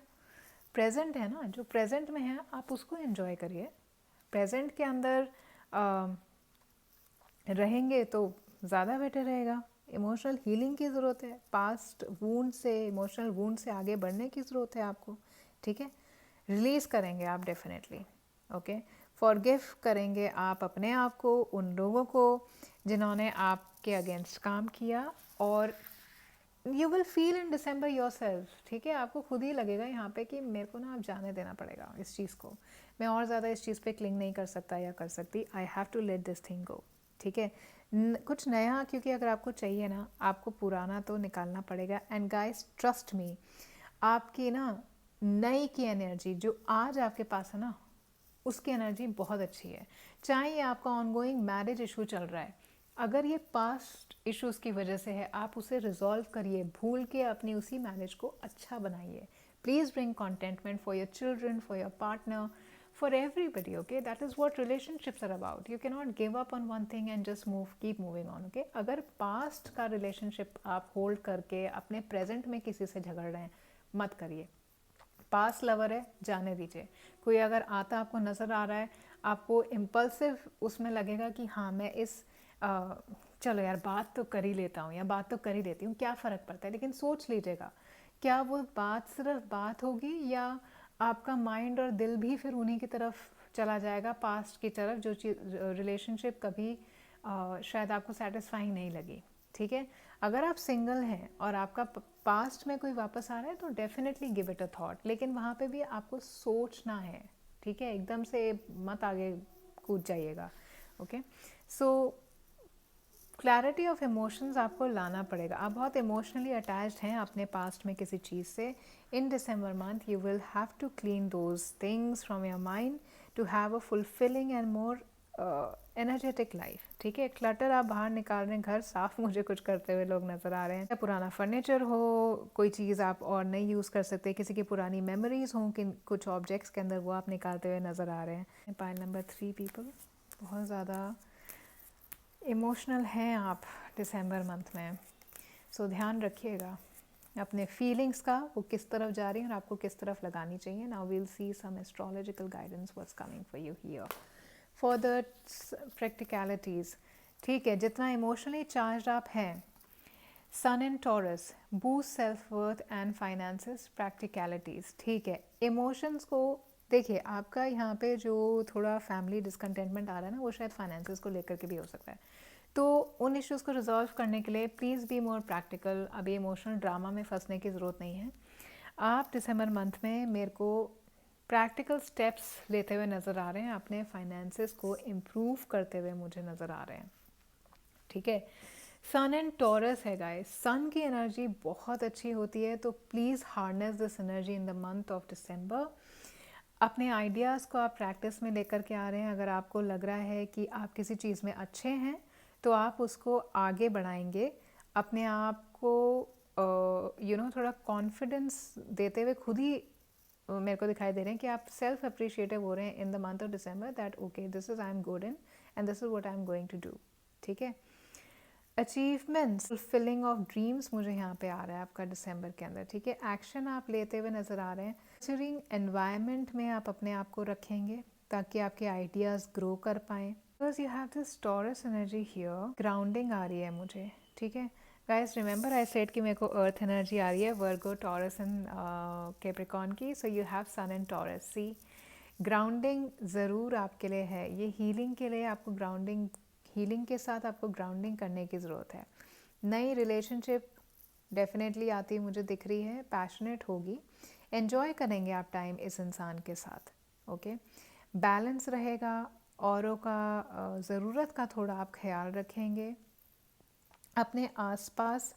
प्रेजेंट है ना, जो प्रेजेंट में है आप उसको एंजॉय करिए। प्रेजेंट के अंदर रहेंगे तो ज़्यादा बेटर रहेगा। इमोशनल हीलिंग की ज़रूरत है, पास्ट वूंड से, इमोशनल वूंड से आगे बढ़ने की ज़रूरत है आपको, ठीक है। रिलीज़ करेंगे आप डेफिनेटली, ओके। फॉरगिव करेंगे आप अपने आप को, उन लोगों को जिन्होंने आपके अगेंस्ट काम किया, और you will feel in December your self, ठीक है। आपको खुद ही लगेगा यहाँ पे कि मेरे को ना आप जाने देना पड़ेगा इस चीज़ को, मैं और ज़्यादा इस चीज़ पे क्लिंग नहीं कर सकता या कर सकती, I have to let this thing go, ठीक है। कुछ नया, क्योंकि अगर आपको चाहिए ना, आपको पुराना तो निकालना पड़ेगा। एंड गाइस ट्रस्ट मी, आपकी ना नई की एनर्जी जो आज आपके पास है ना, उसकी एनर्जी बहुत अच्छी है। चाहे ये आपका ऑनगोइंग मैरिज इशू चल रहा है, अगर ये पास्ट इश्यूज़ की वजह से है, आप उसे रिजॉल्व करिए, भूल के अपनी उसी मैरिज को अच्छा बनाइए। Please bring contentment for your children, for your partner, for everybody, okay. That is what relationships are about. You can not give up on one thing and just keep moving on, okay. अगर past का relationship आप hold करके अपने present में किसी से झगड़ रहे हैं, मत करिए। पास लवर है, जाने दीजिए। कोई अगर आता आपको नज़र आ रहा है, आपको इम्पल्सिव उसमें लगेगा कि हाँ मैं इस चलो यार बात तो कर ही लेता हूँ या बात तो कर ही लेती हूँ, क्या फ़र्क पड़ता है। लेकिन सोच लीजिएगा, क्या वो बात सिर्फ बात होगी या आपका माइंड और दिल भी फिर उन्हीं की तरफ चला जाएगा, पास्ट की तरफ, जो चीज़ रिलेशनशिप कभी शायद आपको सेटिस्फाइंग नहीं लगी, ठीक है। अगर आप सिंगल हैं और आपका पास्ट में कोई वापस आ रहा है तो definitely give it a thought, लेकिन वहाँ पे भी आपको सोचना है, ठीक है। एकदम से मत आगे कूद जाइएगा, okay. So clarity of emotions आपको लाना पड़ेगा। आप बहुत इमोशनली अटैच्ड हैं अपने पास्ट में किसी चीज़ से। In December month you will have to clean those things from your mind to have a fulfilling and more energetic life, ठीक है। क्लटर आप बाहर निकाल रहे हैं, घर साफ मुझे कुछ करते हुए लोग नज़र आ रहे हैं। पुराना फर्नीचर हो, कोई चीज़ आप और नहीं यूज़ कर सकते, किसी की पुरानी मेमोरीज हों कि कुछ ऑब्जेक्ट्स के अंदर, वो आप निकालते हुए नज़र आ रहे हैं। पाइल नंबर 3 पीपल, बहुत ज़्यादा इमोशनल हैं आप दिसंबर मंथ में, सो ध्यान रखिएगा अपने फीलिंग्स का, वो किस तरफ जा रही हैं और आपको किस तरफ लगानी चाहिए। Now we'll see some astrological guidance what's coming for you here for the practicalities, ठीक है। जितना इमोशनली चार्ज आप हैं, sun in Taurus, boost self worth and finances, practicalities, ठीक है। इमोशंस को देखिए, आपका यहाँ पे जो थोड़ा फैमिली डिसकंटेंटमेंट आ रहा है ना, वो शायद फाइनेंसेस को लेकर के भी हो सकता है। तो उन इश्यूज़ को रिजॉल्व करने के लिए प्लीज़ बी मोर प्रैक्टिकल। अभी इमोशनल ड्रामा में फंसने की ज़रूरत नहीं है। आप दिसंबर मंथ में मेरे को प्रैक्टिकल स्टेप्स लेते हुए नज़र आ रहे हैं, अपने फाइनेंसेस को इम्प्रूव करते हुए मुझे नज़र आ रहे हैं, ठीक है। सन एंड टॉरस है गाइस, सन की एनर्जी बहुत अच्छी होती है, तो please harness this energy in the month of दिसंबर। अपने आइडियाज़ को आप प्रैक्टिस में लेकर के आ रहे हैं। अगर आपको लग रहा है कि आप किसी चीज़ में अच्छे हैं तो आप उसको आगे बढ़ाएंगे। अपने आप को थोड़ा कॉन्फिडेंस देते हुए खुद ही मेरे को दिखाई दे रहे हैं कि आप सेल्फ अप्रिशिएटिव हो रहे हैं in the month of December, that okay this is I am good in and this is what I am going to do. ठीक है, अचीवमेंट्स, फुलफिलिंग ऑफ ड्रीम्स मुझे यहाँ पे आ रहा है आपका दिसंबर के अंदर। ठीक है, एक्शन आप लेते हुए नज़र आ रहे हैं। नेचरिंग एनवायरनमेंट में आप अपने आप को रखेंगे ताकि आपके आइडियाज़ ग्रो कर पाएँ। Because you have this Taurus energy here, grounding आ रही है मुझे। ठीक है गाइस, रिमेंबर आई सेड कि मेरे को अर्थ एनर्जी आ रही है, वर्गो, टॉरस एंड कैप्रिकॉर्न की। So you have sun and Taurus. See, grounding ज़रूर आपके लिए है, ये हीलिंग के लिए आपको ग्राउंडिंग, हीलिंग के साथ आपको ग्राउंडिंग करने की ज़रूरत है। नई रिलेशनशिप डेफिनेटली आती मुझे दिख रही है, पैशनेट होगी, एन्जॉय करेंगे आप टाइम इस इंसान के साथ। ओके, बैलेंस रहेगा, औरों का ज़रूरत का थोड़ा आप ख्याल रखेंगे। अपने आसपास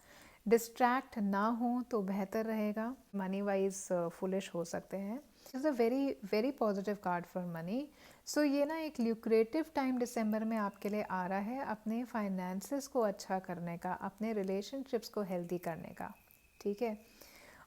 डिस्ट्रैक्ट ना हो तो बेहतर रहेगा। मनी वाइज फुलिश हो सकते हैं। Is a very very positive card for money. So ये ना एक ल्यूक्रेटिव टाइम दिसंबर में आपके लिए आ रहा है अपने फाइनेंसेस को अच्छा करने का, अपने रिलेशनशिप्स को हेल्दी करने का। ठीक है,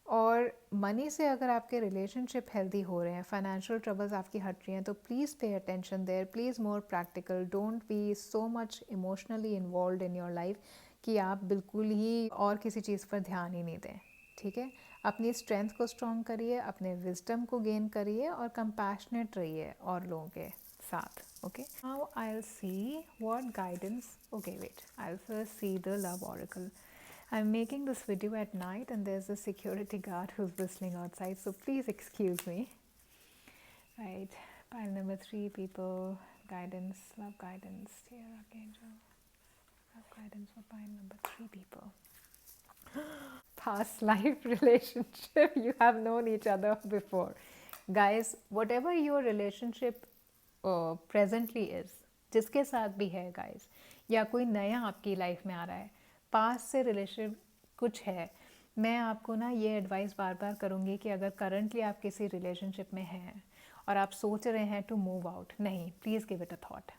और मनी से अगर आपके रिलेशनशिप हेल्दी हो रहे हैं, फाइनेंशियल ट्रबल्स आपकी हट रही हैं, तो please pay attention there, please more practical, don't be so much emotionally involve in your life कि आप बिल्कुल ही और किसी चीज़ पर ध्यान ही नहीं दें। ठीक है, अपनी स्ट्रेंथ को स्ट्रॉन्ग करिए, अपने विजडम को गेन करिए और कंपैशनेट रहिए और लोगों के साथ। Okay, now I will see what guidance, okay wait, I will first see the love oracle. I'm making this video at night and there's a security guard who's whistling outside, so please excuse me. Right, pile number 3, people, guidance, love guidance, dear archangel, love guidance for pile number 3 people. Past life relationship, you have known each other before. Guys, whatever your relationship presently is, जिसके साथ भी है guys, या कोई नया आपकी life में आ रहा है, पास्ट से रिलेशनशिप कुछ है, मैं आपको ना ये एडवाइस बार बार करूँगी कि अगर करंटली आप किसी रिलेशनशिप में हैं और आप सोच रहे हैं टू मूव आउट, नहीं, please give it a thought,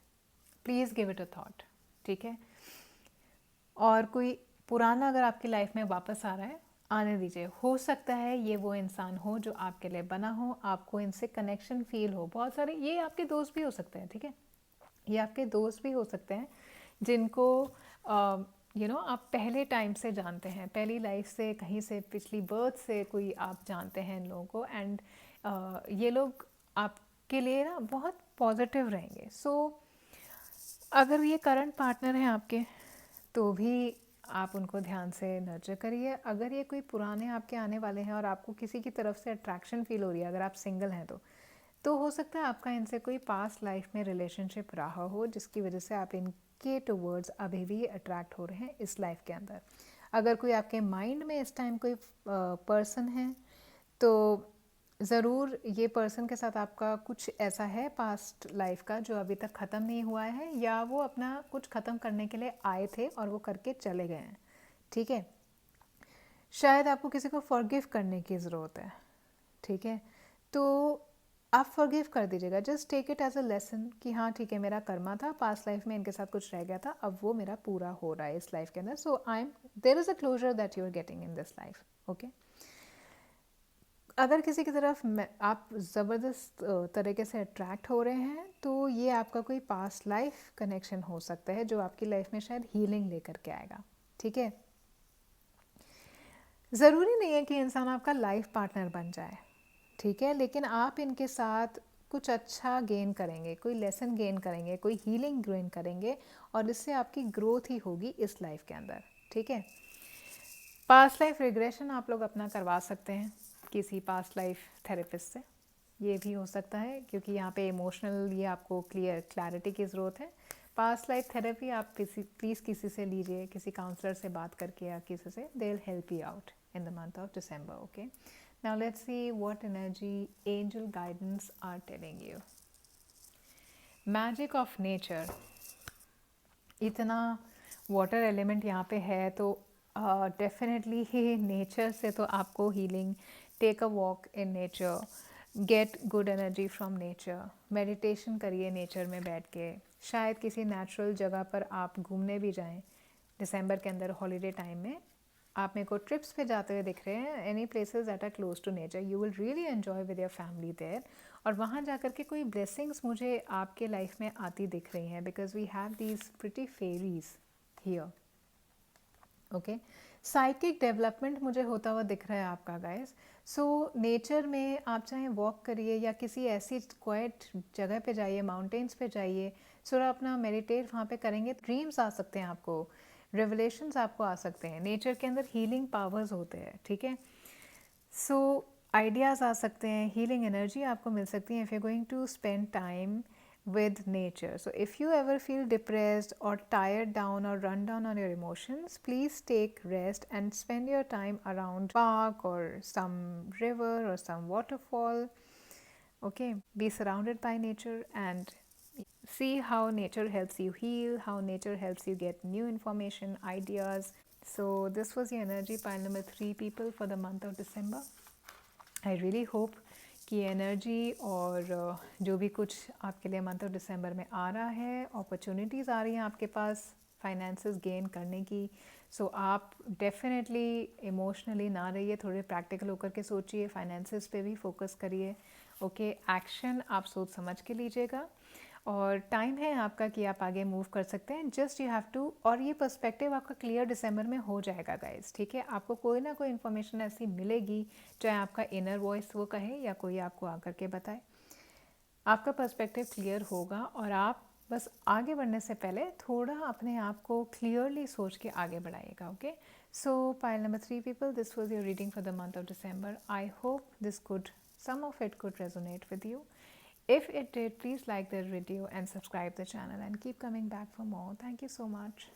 please give it a thought. ठीक है, और कोई पुराना अगर आपकी लाइफ में वापस आ रहा है, आने दीजिए। हो सकता है ये वो इंसान हो जो आपके लिए बना हो, आपको इनसे कनेक्शन फील हो। बहुत सारे ये आपके दोस्त भी हो सकते हैं। ठीक है, ये आपके दोस्त भी हो सकते हैं जिनको आप पहले टाइम से जानते हैं, पहली लाइफ से, कहीं से, पिछली बर्थ से कोई आप जानते हैं इन लोगों को, एंड ये लोग आपके लिए ना बहुत पॉजिटिव रहेंगे। सो अगर ये करंट पार्टनर हैं आपके तो भी आप उनको ध्यान से नर्चर करिए। अगर ये कोई पुराने आपके आने वाले हैं और आपको किसी की तरफ से अट्रैक्शन फील हो रही है, अगर आप सिंगल हैं तो हो सकता है आपका इनसे कोई पास्ट लाइफ में रिलेशनशिप रहा हो जिसकी वजह से आप इनके टुवर्ड्स अभी भी अट्रैक्ट हो रहे हैं इस लाइफ के अंदर। अगर कोई आपके माइंड में इस टाइम कोई पर्सन है तो ज़रूर ये पर्सन के साथ आपका कुछ ऐसा है पास्ट लाइफ का जो अभी तक ख़त्म नहीं हुआ है, या वो अपना कुछ ख़त्म करने के लिए आए थे और वो करके चले गए हैं। ठीक है, शायद आपको किसी को फॉरगिव करने की ज़रूरत है। ठीक है, तो आप फॉरगिव कर दीजिएगा, just take it as a lesson कि हाँ ठीक है, मेरा कर्मा था, पास्ट लाइफ में इनके साथ कुछ रह गया था, अब वो मेरा पूरा हो रहा है इस लाइफ के अंदर। So I am, there is a closure that you are getting in this life. Okay, अगर किसी की तरफ आप ज़बरदस्त तरीके से अट्रैक्ट हो रहे हैं तो ये आपका कोई पास्ट लाइफ कनेक्शन हो सकता है जो आपकी लाइफ में शायद हीलिंग लेकर के आएगा। ठीक है, ज़रूरी नहीं है कि इंसान आपका लाइफ पार्टनर बन जाए। ठीक है, लेकिन आप इनके साथ कुछ अच्छा गेन करेंगे, कोई लेसन गेन करेंगे, कोई हीलिंग गेन करेंगे और इससे आपकी ग्रोथ ही होगी इस लाइफ के अंदर। ठीक है, पास्ट लाइफ रिग्रेशन आप लोग अपना करवा सकते हैं किसी पास्ट लाइफ थेरेपिस्ट से, ये भी हो सकता है, क्योंकि यहाँ पे इमोशनल ये आपको क्लैरिटी की ज़रूरत है। पास्ट लाइफ थेरेपी आप प्लीज़ किसी से लीजिए, किसी काउंसलर से बात करके या किसी से, they will help you out in the month of December. Okay, now let's see what energy angel guidance are telling you. Magic of nature, इतना वाटर एलिमेंट यहाँ पे है तो डेफिनेटली ही नेचर से तो आपको healing, take a walk in nature, get good energy from nature, meditation करिए nature में बैठ के, शायद किसी नेचुरल जगह पर आप घूमने भी जाएं दिसंबर के अंदर हॉलीडे टाइम में। आप मेरे को ट्रिप्स पे जाते हुए दिख रहे हैं, any places that are close to nature, you will really enjoy with your family there. और वहाँ जाकर के कोई ब्लेसिंग्स मुझे आपके लाइफ में आती दिख रही हैं, because we have these pretty fairies here. Okay, psychic development मुझे होता हुआ दिख रहा है आपका गाइस। सो नेचर में आप चाहे वॉक करिए या किसी ऐसी क्वाइट जगह पे जाइए, माउंटेन्स पे जाइए, थोड़ा अपना मेडिटेट वहाँ पे करेंगे, ड्रीम्स आ सकते हैं आपको, रेवलेशंस आपको आ सकते हैं। नेचर के अंदर हीलिंग पावर्स होते हैं, ठीक है। सो आइडियाज़ आ सकते हैं, हीलिंग एनर्जी आपको मिल सकती है if you going to spend time with nature. So if you ever feel depressed or tired down or run down on your emotions, please take rest and spend your time around park or some river or some waterfall. Okay, be surrounded by nature and see how nature helps you heal, how nature helps you get new information, ideas. So this was your energy pile number 3 people for the month of December. I really hope कि energy और जो भी कुछ आपके लिए month of December में आ रहा है, अपॉर्चुनिटीज़ आ रही हैं आपके पास फाइनेंसेस गेन करने की। सो आप डेफिनेटली इमोशनली ना रहिए, थोड़े प्रैक्टिकल होकर के सोचिए, फाइनेंसेस पे भी फोकस करिए। ओके, एक्शन आप सोच समझ के लीजिएगा और टाइम है आपका कि आप आगे मूव कर सकते हैं। जस्ट यू हैव टू, और ये पर्सपेक्टिव आपका क्लियर दिसंबर में हो जाएगा गाइस, ठीक है। आपको कोई ना कोई इन्फॉर्मेशन ऐसी मिलेगी, चाहे आपका इनर वॉइस वो कहे या कोई आपको आकर के बताए, आपका पर्सपेक्टिव क्लियर होगा और आप बस आगे बढ़ने से पहले थोड़ा अपने आप को क्लियरली सोच के आगे बढ़ाइएगा। Okay, so pile number 3 people, this was your reading for the month of December. I hope this could, some of it could resonate with you. If it did, please like the video and subscribe the channel and keep coming back for more. Thank you so much.